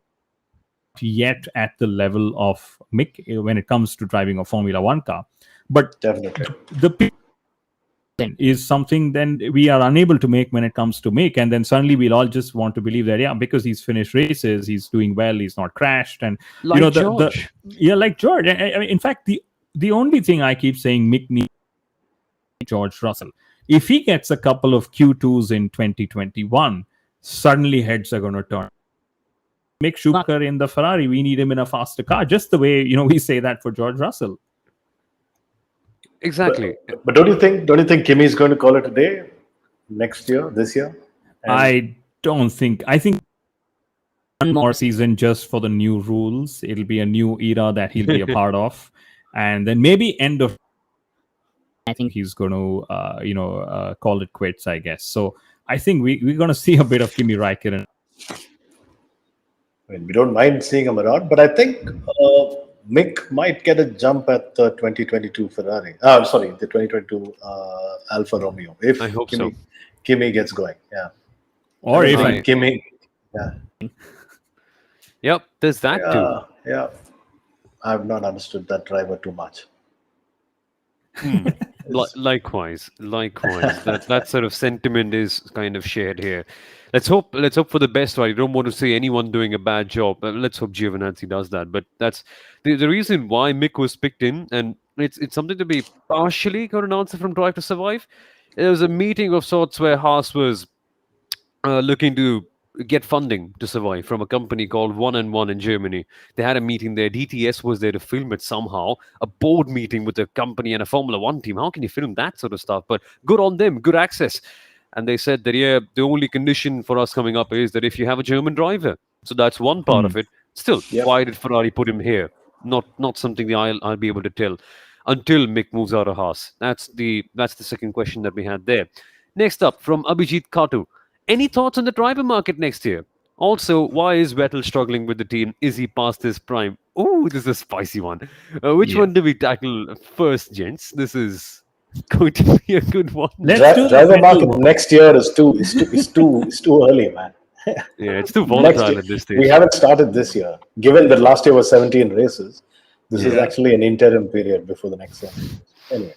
yet at the level of Mick when it comes to driving a Formula One car. But definitely the is something then we are unable to make when it comes to Mick, and then suddenly we'll all just want to believe that because he's finished races, he's doing well, he's not crashed, and like George. Like George. I mean, in fact, the only thing I keep saying Mick needs George Russell. If he gets a couple of Q2s in 2021, suddenly heads are going to turn. Mick Schumacher in the Ferrari, we need him in a faster car, just the way we say that for George Russell. Exactly. But don't you think Kimi is going to call it a day this year? I don't think. I think one more season just for the new rules. It'll be a new era that he'll be a part of, and then maybe end of think he's going to, call it quits, I guess. So I think we're going to see a bit of Kimi Räikkönen. I mean, we don't mind seeing him around, but I think Mick might get a jump at the 2022 Ferrari. Sorry, the 2022 Alfa Romeo. If I hope so. Kimi gets going, yeah. Or I if think Kimi, yeah, Yep, there's that too. yeah. I've not understood that driver too much. Likewise. That sort of sentiment is kind of shared here. Let's hope for the best, right? You don't want to see anyone doing a bad job. Let's hope Giovinazzi does that. But that's the reason why Mick was picked in, and it's something to be partially got an answer from Drive to Survive. There was a meeting of sorts where Haas was looking to get funding to survive from a company called One and One in Germany. They had a meeting there. DTS was there to film it somehow. A board meeting with a company and a Formula One team. How can you film that sort of stuff? But good on them, good access. And they said that, yeah, the only condition for us coming up is that if you have a German driver. So that's one part of it. Still, why did Ferrari put him here? Not something that I'll be able to tell until Mick moves out of Haas. That's the second question that we had there. Next up, from Abhijit Katu. Any thoughts on the driver market next year? Also, why is Vettel struggling with the team? Is he past his prime? Oh, this is a spicy one. Which one do we tackle first, gents? This is going to be a good one. Driver market next year is too early, man. Yeah, it's too volatile at this stage. We haven't started this year. Given that last year was 17 races, this is actually an interim period before the next one. Anyway.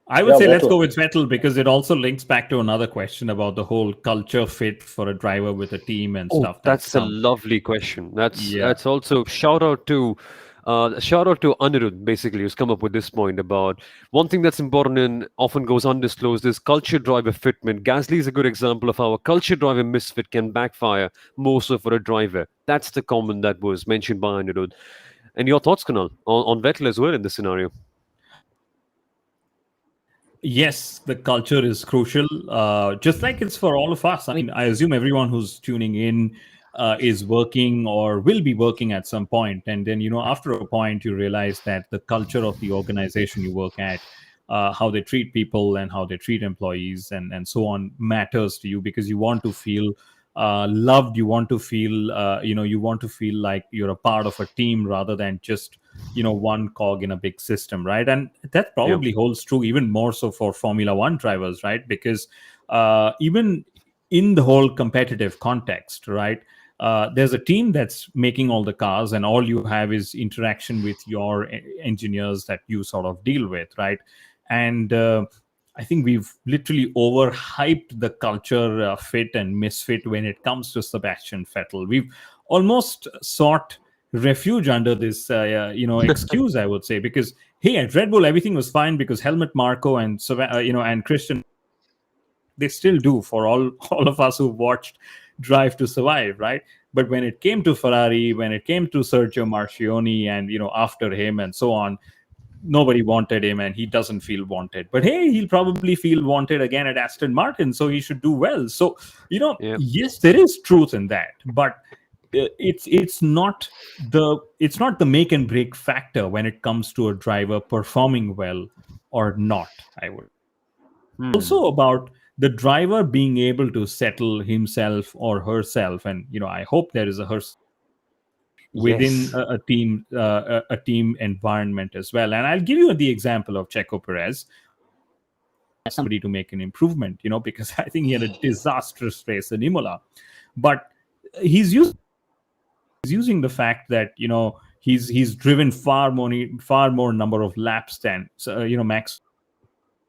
I would say let's go with Vettel because it also links back to another question about the whole culture fit for a driver with a team and stuff. That's a lovely question. That's also shout out to Anirudh, basically, who's come up with this point about one thing that's important and often goes undisclosed is culture driver fitment. Gasly is a good example of how a culture driver misfit can backfire more so for a driver. That's the comment that was mentioned by Anirudh. And your thoughts, Kunal, on Vettel as well in this scenario? Yes, the culture is crucial, just like it's for all of us. I mean, I assume everyone who's tuning in is working or will be working at some point. And then, after a point, you realize that the culture of the organization you work at, how they treat people and how they treat employees and so on matters to you because you want to feel loved. You want to feel, you want to feel like you're a part of a team rather than just one cog in a big system, right? And that probably holds true even more so for Formula One drivers, right? Because even in the whole competitive context, right, there's a team that's making all the cars and all you have is interaction with your engineers that you sort of deal with, right? And I think we've literally overhyped the culture fit and misfit when it comes to Sebastian Vettel. We've almost sought refuge under this, excuse, I would say, because hey, at Red Bull everything was fine because Helmut Marko and and Christian, they still do for all of us who watched Drive to Survive, right? But when it came to Ferrari, when it came to Sergio Marchionne, and after him and so on, nobody wanted him, and he doesn't feel wanted. But hey, he'll probably feel wanted again at Aston Martin, so he should do well. So yes, there is truth in that, but it's not the make and break factor when it comes to a driver performing well or not. I would also about the driver being able to settle himself or herself, and I hope there is a herself within a team environment as well. And I'll give you the example of Checo Perez, somebody to make an improvement, because I think he had a disastrous race in Imola, but he's using the fact that he's driven far more number of laps than Max,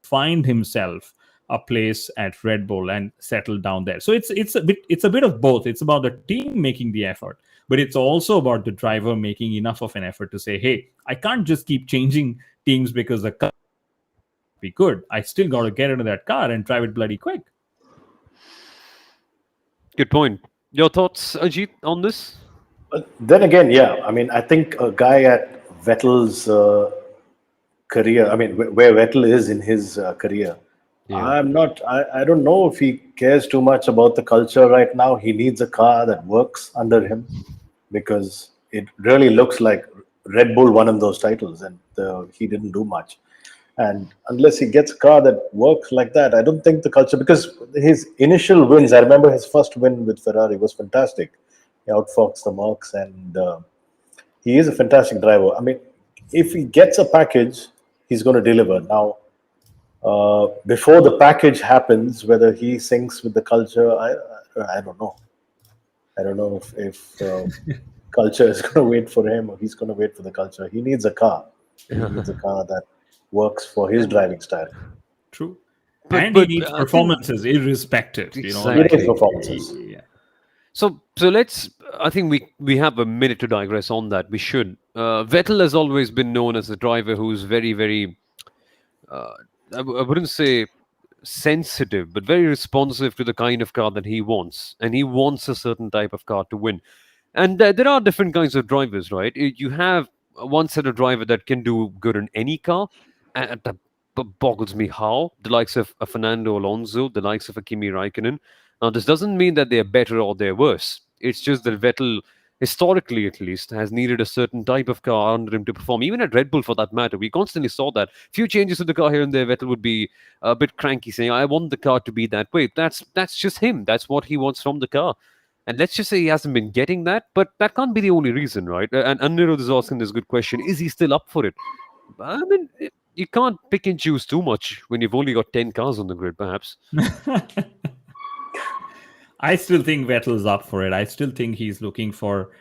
find himself a place at Red Bull and settle down there. So it's a bit of both. It's about the team making the effort, but it's also about the driver making enough of an effort to say, hey, I can't just keep changing teams because the car be good. I still got to get into that car and drive it bloody quick. Good point. Your thoughts, Ajit, on this? But then again, I mean, I think a guy at Vettel's career, I mean, where Vettel is in his career, I don't know if he cares too much about the culture right now. He needs a car that works under him because it really looks like Red Bull won him those titles and he didn't do much. And unless he gets a car that works like that, I don't think the culture, because his initial wins, I remember his first win with Ferrari was fantastic. He outfoxed the Mercs, and he is a fantastic driver. I mean, if he gets a package, he's going to deliver. Now, before the package happens, whether he syncs with the culture, I don't know. I don't know if culture is going to wait for him or he's going to wait for the culture. He needs a car. He needs a car that works for his And driving style. True. but And he but needs I think performances irrespective. He needs exactly. performances. Yeah. So let's. I think we have a minute to digress on that. We should. Vettel has always been known as a driver who's very. Uh, I wouldn't say sensitive, but very responsive to the kind of car that he wants, and he wants a certain type of car to win. And there are different kinds of drivers, right? You have one set of driver that can do good in any car, and that boggles me how the likes of a Fernando Alonso, the likes of a Kimi Raikkonen. Now, this doesn't mean that they're better or they're worse. It's just that Vettel, historically at least, has needed a certain type of car under him to perform. Even at Red Bull, for that matter, we constantly saw that. Few changes to the car here and there, Vettel would be a bit cranky, saying, "I want the car to be that way." That's just him. That's what he wants from the car. And let's just say he hasn't been getting that, but that can't be the only reason, right? And Anirudh is asking this good question: is he still up for it? I mean, you can't pick and choose too much when you've only got 10 cars on the grid, perhaps. I still think Vettel's up for it. I still think he's looking for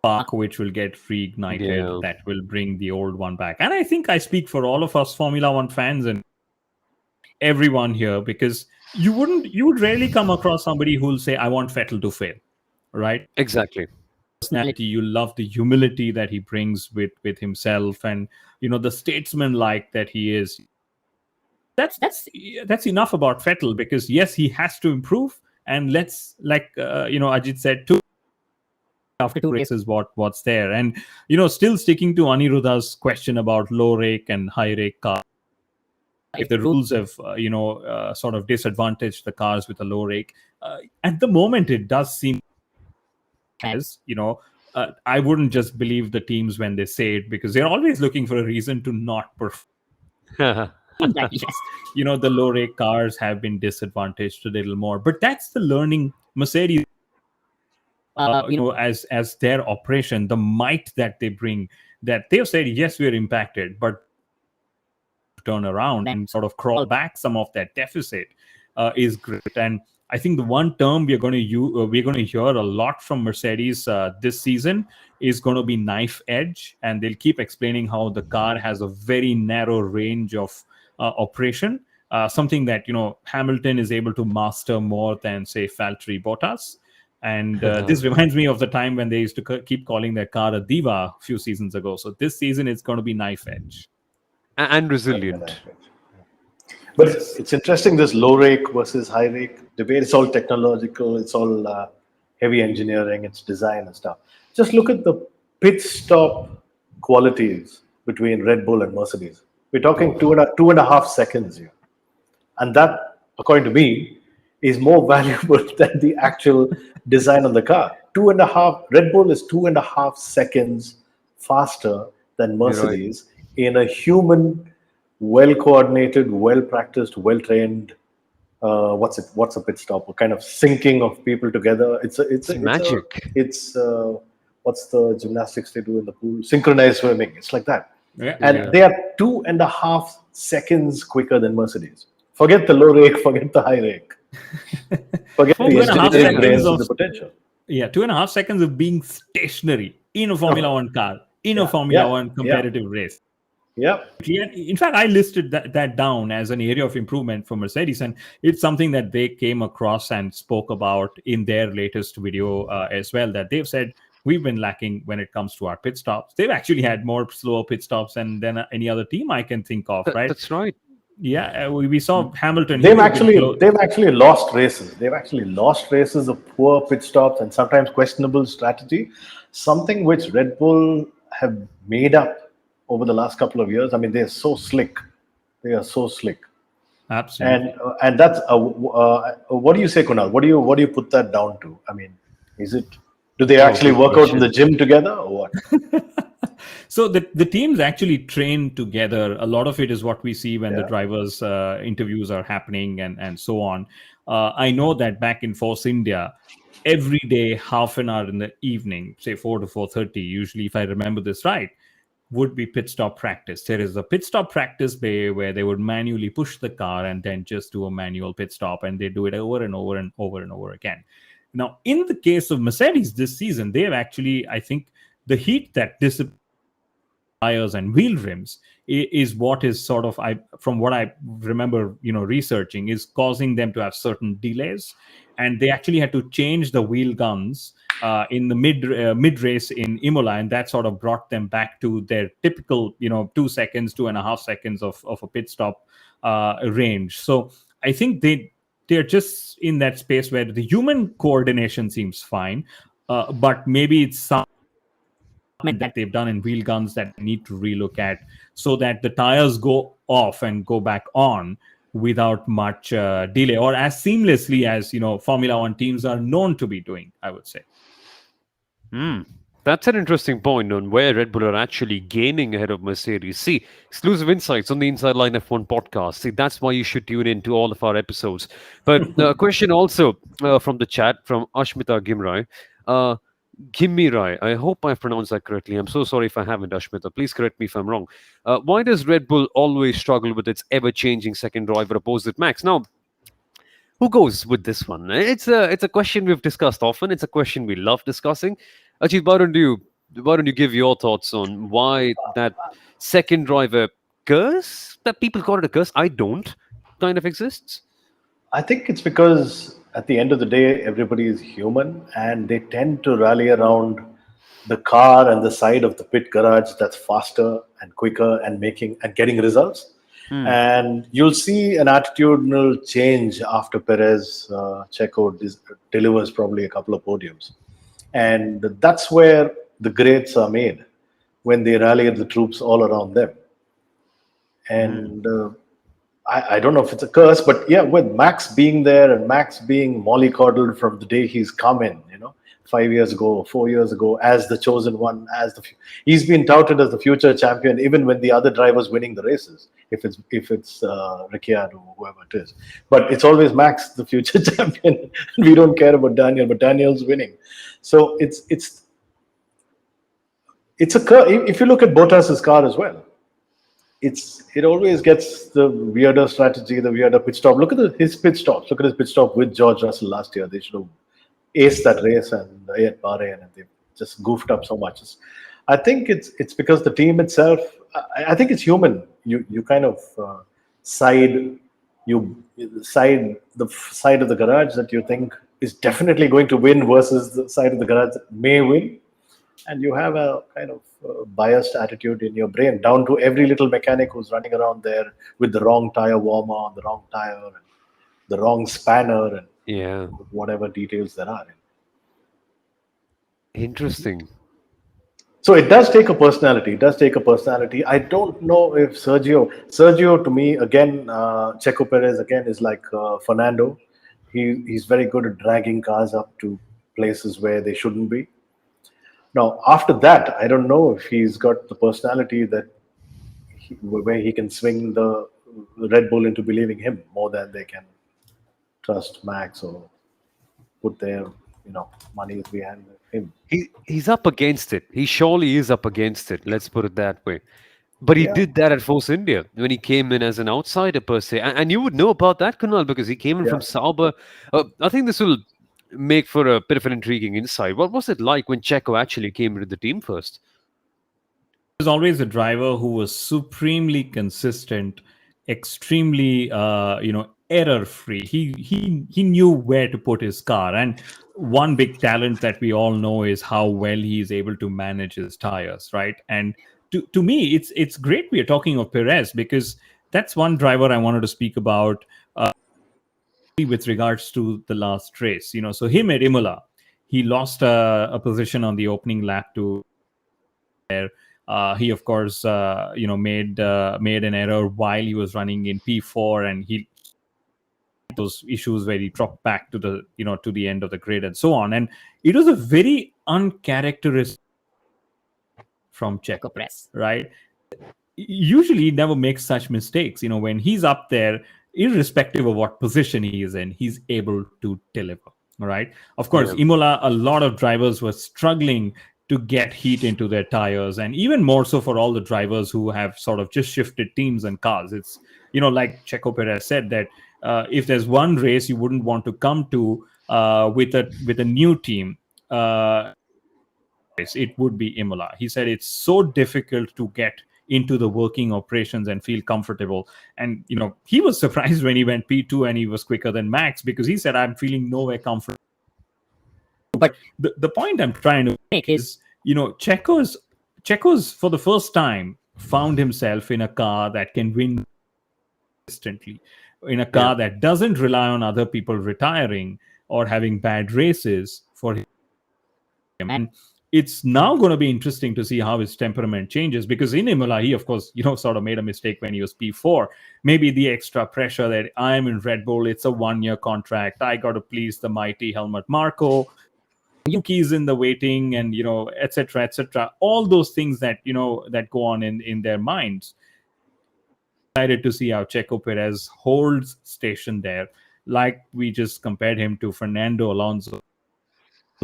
spark which will get reignited, Yeah, that will bring the old one back. And I think I speak for all of us Formula One fans and everyone here, because you would rarely come across somebody who'll say, I want Vettel to fail, right? exactly. Personality, you love the humility that he brings with himself, and the statesman like that he is. That's enough about Vettel, because yes, he has to improve, and let's, like Ajit said, after two races, what's there. And still sticking to Aniruddha's question about low rake and high rake cars, if the rules have sort of disadvantaged the cars with a low rake, at the moment it does seem as I wouldn't just believe the teams when they say it, because they're always looking for a reason to not perform. Yes, the low rake cars have been disadvantaged a little more, but that's the learning. Mercedes, as their operation, the might that they bring, that they've said, yes, we're impacted, but turn around and sort of crawl back some of that deficit is great. And I think the one term we're going to hear a lot from Mercedes this season is going to be knife edge, and they'll keep explaining how the car has a very narrow range of operation, something that Hamilton is able to master more than, say, Valtteri Bottas. And this reminds me of the time when they used to keep calling their car a diva a few seasons ago. So this season it's going to be knife edge And resilient. But it's interesting, this low rake versus high rake debate. It's all technological. It's all heavy engineering. It's design and stuff. Just look at the pit stop qualities between Red Bull and Mercedes. We're talking two and a half seconds here. And that, according to me, is more valuable than the actual design of the car. Red Bull is 2.5 seconds faster than Mercedes in a human, well-coordinated, well-practiced, well-trained, what's a pit stop? A kind of syncing of people together. It's magic. What's the gymnastics they do in the pool? Synchronized swimming. It's like that. Yeah. And they are 2.5 seconds quicker than Mercedes. Forget the low rake, forget the high rake. Forget the engineering brains and the potential. Yeah, 2.5 seconds of being stationary in a Formula One car, in a Formula One competitive race. Yeah. In fact, I listed that down as an area of improvement for Mercedes, and it's something that they came across and spoke about in their latest video as well, that they've said, we've been lacking when it comes to our pit stops. They've actually had more slower pit stops than any other team I can think of, right? That's right. Yeah, we saw Hamilton. They've actually lost races. They've actually lost races of poor pit stops and sometimes questionable strategy, something which Red Bull have made up over the last couple of years. I mean, they're so slick. They are so slick. Absolutely. And that's what do you say, Kunal? What do you put that down to? I mean, do they actually work out in the gym together or what? So the teams actually train together. A lot of it is what we see when the Yeah. drivers' interviews are happening and so on. I know that back in Force India, every day, half an hour in the evening, say 4 to 4:30, usually, if I remember this right, would be pit stop practice. There is a pit stop practice bay where they would manually push the car and then just do a manual pit stop, and they do it over and over and over and over again. Now, in the case of Mercedes this season, they have actually, I think, the heat that dissipates tires and wheel rims is what is sort of, I from what I remember, researching, is causing them to have certain delays, and they actually had to change the wheel guns in the mid race in Imola, and that sort of brought them back to their typical 2 seconds, 2.5 seconds of a pit stop range. So I think they're just in that space where the human coordination seems fine, but maybe it's some that they've done in wheel guns that they need to relook at, so that the tires go off and go back on without much delay, or as seamlessly as Formula One teams are known to be doing, I would say. Hmm. That's an interesting point on where Red Bull are actually gaining ahead of Mercedes. See, exclusive insights on the Inside Line F1 podcast. See, that's why you should tune in to all of our episodes. But a question also from the chat from Ashmita Gimrai. Gimirai, I hope I've pronounced that correctly. I'm so sorry if I haven't, Ashmita. Please correct me if I'm wrong. Why does Red Bull always struggle with its ever-changing second driver opposite Max? Now, who goes with this one? It's a question we've discussed often. It's a question we love discussing. Ajit, why don't you give your thoughts on why that second driver curse, that people call it a curse, I don't, kind of exists? I think it's because at the end of the day, everybody is human and they tend to rally around the car and the side of the pit garage that's faster and quicker and making and getting results. Hmm. And you'll see an attitudinal change after Perez, Checo delivers probably a couple of podiums. And that's where the greats are made, when they rally the troops all around them. Hmm. And I don't know if it's a curse, but yeah, with Max being there and Max being mollycoddled from the day he's come in, 5 years ago, 4 years ago, as the chosen one, he's been touted as the future champion, even when the other driver's winning the races. If it's Ricciardo or whoever it is, but it's always Max, the future champion. We don't care about Daniel, but Daniel's winning. So it's a curse. If you look at Bottas's car as well, it always gets the weirder strategy, the weirder pit stop. Look at his pit stops. Look at his pit stop with George Russell last year. They should have aced that race and at Bahrain, and they just goofed up so much. I think it's because the team itself. I think it's human. You kind of side the side of the garage that you think is definitely going to win versus the side of the garage that may win, and you have a kind of biased attitude in your brain down to every little mechanic who's running around there with the wrong tire warmer on the wrong tire and the wrong spanner and Yeah. whatever details there are. Interesting. So it does take a personality. It does take a personality. I don't know if Sergio to me, again, Checo Perez, again, is like Fernando. He's very good at dragging cars up to places where they shouldn't be. Now, after that, I don't know if he's got the personality that where he can swing the Red Bull into believing him more than they can trust Max or put their money behind him. He's up against it. He surely is up against it. Let's put it that way. But he Yeah, did that at Force India when he came in as an outsider per se, and you would know about that, Kunal, because he came in yeah. from Sauber. I think this will make for a bit of an intriguing insight. What was it like when Checo actually came into the team first? Was always a driver who was supremely consistent, extremely error free. He knew where to put his car, and one big talent that we all know is how well he is able to manage his tires, right? And to me, it's great we are talking of Perez, because that's one driver I wanted to speak about with regards to the last race. So him at Imola, he lost a position on the opening lap to there. He, of course, made an error while he was running in P4, and he those issues where he dropped back to the end of the grid and so on. And it was a very uncharacteristic from Checo Perez, right? Usually he never makes such mistakes. When he's up there, irrespective of what position he is in, he's able to deliver. All right. Of course, Yeah. Imola, a lot of drivers were struggling to get heat into their tires, and even more so for all the drivers who have sort of just shifted teams and cars. It's, like Checo Perez said, that if there's one race you wouldn't want to come to with a new team, it would be Imola. He said it's so difficult to get into the working operations and feel comfortable. And, he was surprised when he went P2 and he was quicker than Max, because he said, I'm feeling nowhere comfortable. But the point I'm trying to make is, Checo's for the first time found himself in a car that can win consistently, in a car that doesn't rely on other people retiring or having bad races for him. And it's now going to be interesting to see how his temperament changes, because in Imola, he, of course, sort of made a mistake when he was P4. Maybe the extra pressure that I'm in Red Bull, it's a 1-year contract. I got to please the mighty Helmut Marko. Yuki's in the waiting, and, etc., etc. All those things that, that go on in their minds. Excited to see how Checo Perez holds station there. Like we just compared him to Fernando Alonso.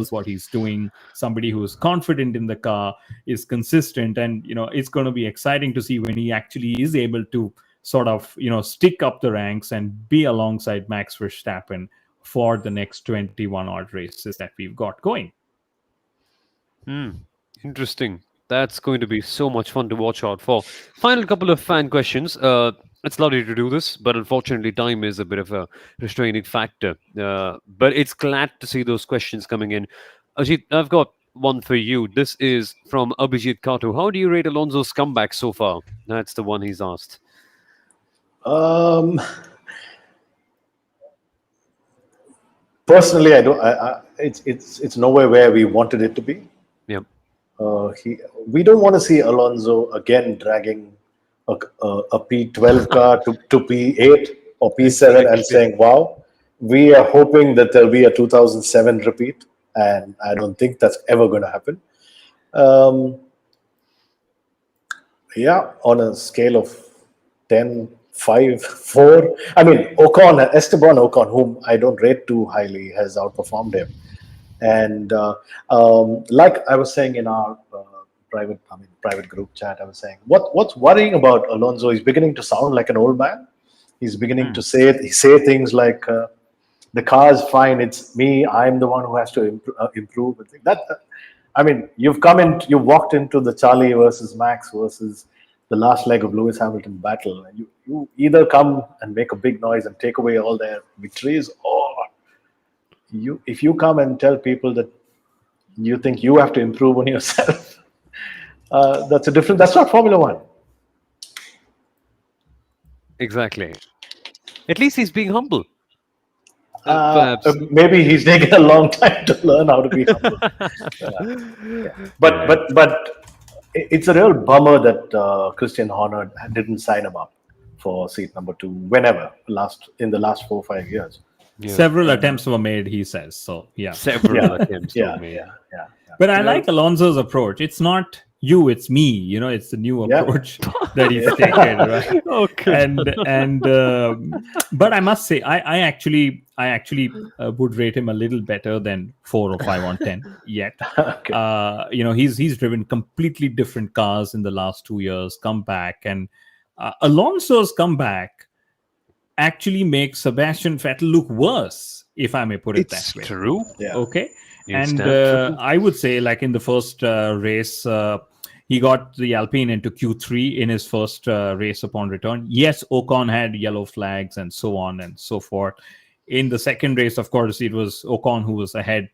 What he's doing, somebody who's confident in the car, is consistent, and it's going to be exciting to see when he actually is able to sort of stick up the ranks and be alongside Max Verstappen for the next 21 odd races that we've got going. Interesting. That's going to be so much fun to watch out for. Final couple of fan questions. It's lovely to do this, but unfortunately, time is a bit of a restraining factor. But it's glad to see those questions coming in. Ajit, I've got one for you. This is from Abhijit Kato. How do you rate Alonso's comeback so far? That's the one he's asked. Personally, I don't. It's nowhere where we wanted it to be. Yep. We don't want to see Alonso again dragging a P12 car to P8 or P7 and saying, "Wow." We are hoping that there'll be a 2007 repeat, and I don't think that's ever going to happen. On a scale of 10, 5, 4. I mean, Esteban Ocon, whom I don't rate too highly, has outperformed him. And like I was saying in our private group chat, I was saying, what's worrying about Alonso? He's beginning to sound like an old man. He's beginning to say things like, "The car's fine. It's me. I'm the one who has to improve." You've walked into the Charlie versus Max versus the last leg of Lewis Hamilton battle, and you either come and make a big noise and take away all their victories, or if you come and tell people that you think you have to improve on yourself, that's not Formula One. Exactly. At least he's being humble. Maybe he's taken a long time to learn how to be humble. But it's a real bummer that Christian Horner didn't sign him up for seat number 2 in the last 4 or 5 years. Yeah. Several attempts were made, he says. So, yeah. Several attempts were made. Yeah. But I like Alonso's approach. It's not you, it's me. It's the new approach that he's taken, right? Okay. And but I must say, I actually would rate him a little better than 4 or 5 on 10 yet. Okay. He's driven completely different cars in the last 2 years, come back, and Alonso's comeback actually makes Sebastian Vettel look worse, if I may put it that way. It's true. Yeah. Okay. It's And damn true. I would say, like in the first race, he got the Alpine into Q3 in his first race upon return. Yes, Ocon had yellow flags and so on and so forth. In the second race, of course, it was Ocon who was ahead,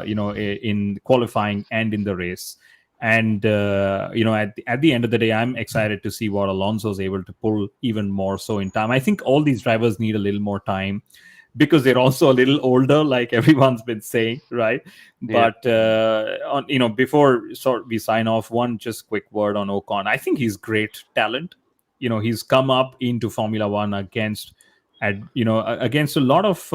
in qualifying and in the race. And, at the end of the day, I'm excited to see what Alonso is able to pull even more so in time. I think all these drivers need a little more time, because they're also a little older, like everyone's been saying, right? Yeah. But before we sign off, one just quick word on Ocon. I think he's great talent. He's come up into Formula One against a lot of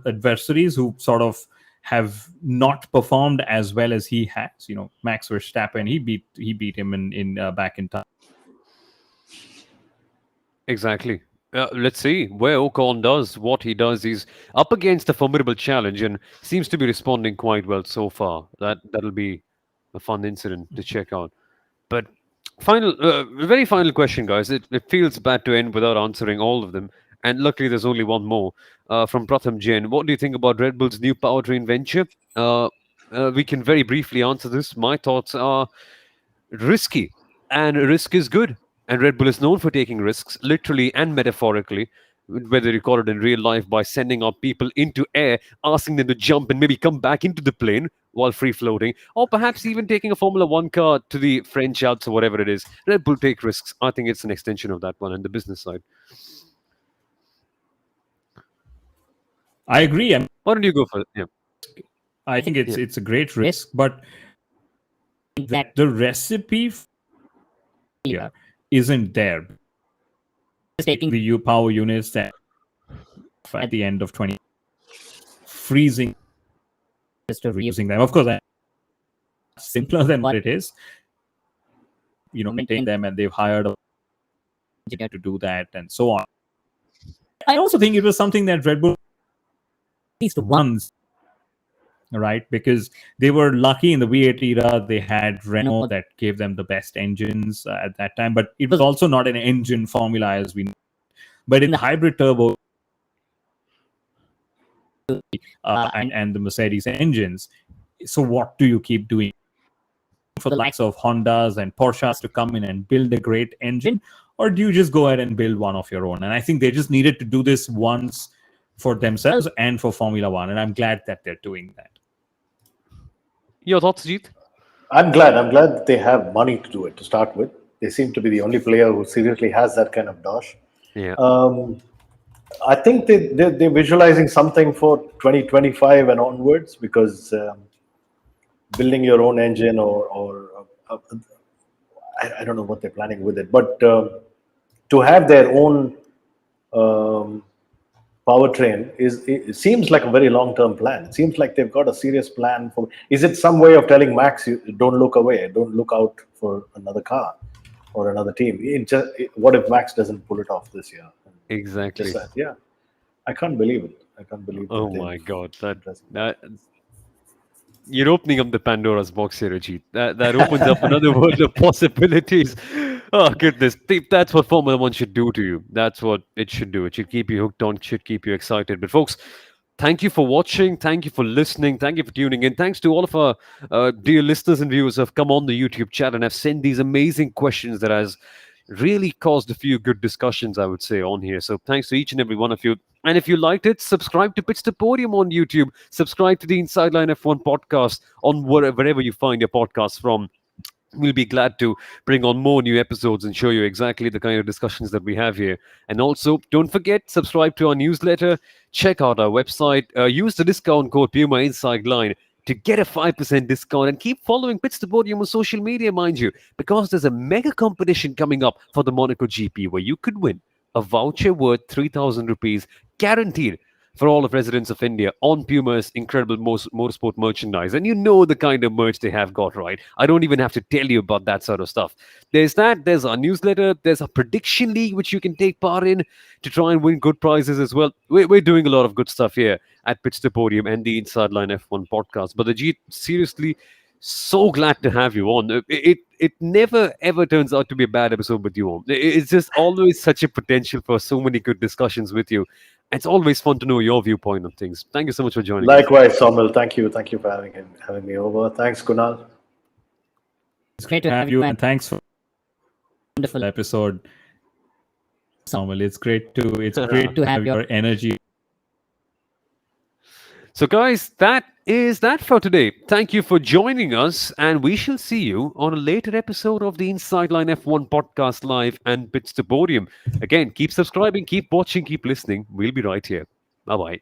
adversaries who sort of have not performed as well as he has. Max Verstappen, he beat him in back in time. Exactly. Let's see where Ocon does what he does. He's up against a formidable challenge and seems to be responding quite well so far. That'll be a fun incident to check out. But very final question, guys. It feels bad to end without answering all of them. And luckily, there's only one more from Pratham Jain. What do you think about Red Bull's new powertrain venture? We can very briefly answer this. My thoughts are risky, and risk is good. And Red Bull is known for taking risks, literally and metaphorically, whether you call it in real life by sending out people into air, asking them to jump and maybe come back into the plane while free floating, or perhaps even taking a Formula One car to the French Alps or whatever it is. Red Bull take risks. I think it's an extension of that one and the business side. I agree. Why don't you go for it? Yeah. I think it's a great risk, but that the recipe here isn't there. Taking the power units that at the end of 20, freezing, just reusing them. Of course, simpler than what it is. Maintain them, and they've hired a engineer to do that, and so on. I also think it was something that Red Bull, at least once, right? Because they were lucky in the V8 era. They had Renault that gave them the best engines at that time, but it was also not an engine formula as we know. But in the hybrid turbo and the Mercedes engines, so what do you keep doing? For the likes of Hondas and Porsches to come in and build a great engine, or do you just go ahead and build one of your own? And I think they just needed to do this once for themselves and for Formula One, and I'm glad that they're doing that. Your thoughts, Jeet? I'm glad that they have money to do it to start with. They seem to be the only player who seriously has that kind of dosh. Yeah. I think they're visualizing something for 2025 and onwards, because building your own engine or I don't know what they're planning with it, but to have their own powertrain it seems like a very long-term plan. It seems like they've got a serious plan for. Is it some way of telling Max, don't look away, don't look out for another car or another team? What if Max doesn't pull it off this year? Exactly. Yeah, I can't believe it. Oh my God, that you're opening up the Pandora's box here, Ajit. That opens up another world of possibilities. Oh goodness, that's what Formula One should do to you. That's what it should do. It should keep you hooked on. It should keep you excited. But folks, thank you for watching. Thank you for listening. Thank you for tuning in. Thanks to all of our dear listeners and viewers who have come on the YouTube chat and have sent these amazing questions that has really caused a few good discussions, I would say, on here. So thanks to each and every one of you. And if you liked it, subscribe to Pits to Podium on YouTube. Subscribe to the Inside Line F1 podcast on wherever you find your podcasts from. We'll be glad to bring on more new episodes and show you exactly the kind of discussions that we have here. And also, don't forget, subscribe to our newsletter. Check out our website. Use the discount code Puma Inside Line to get a 5% discount, and keep following Pits to Podium on social media, mind you, because there's a mega competition coming up for the Monaco GP where you could win a voucher worth 3,000 rupees guaranteed for all of residents of India on Puma's incredible motorsport merchandise. And you know the kind of merch they have got, right? I don't even have to tell you about that sort of stuff. There's that, there's our newsletter, there's a prediction league which you can take part in to try and win good prizes as well. We're doing a lot of good stuff here at Pits to Podium and the Inside Line F1 podcast. But Ajit, seriously, so glad to have you on. It never ever turns out to be a bad episode with you on. It's just always such a potential for so many good discussions with you. It's always fun to know your viewpoint on things. Thank you so much for joining. Likewise, Soumil. Thank you for having me over. Thanks, Kunal. It's great to have you, and thanks for a wonderful episode, Soumil. It's great to have your energy. So, guys, that is that for today. Thank you for joining us, and we shall see you on a later episode of the Inside Line F1 podcast live and Pits to Podium. Again, keep subscribing, keep watching, keep listening. We'll be right here. Bye-bye.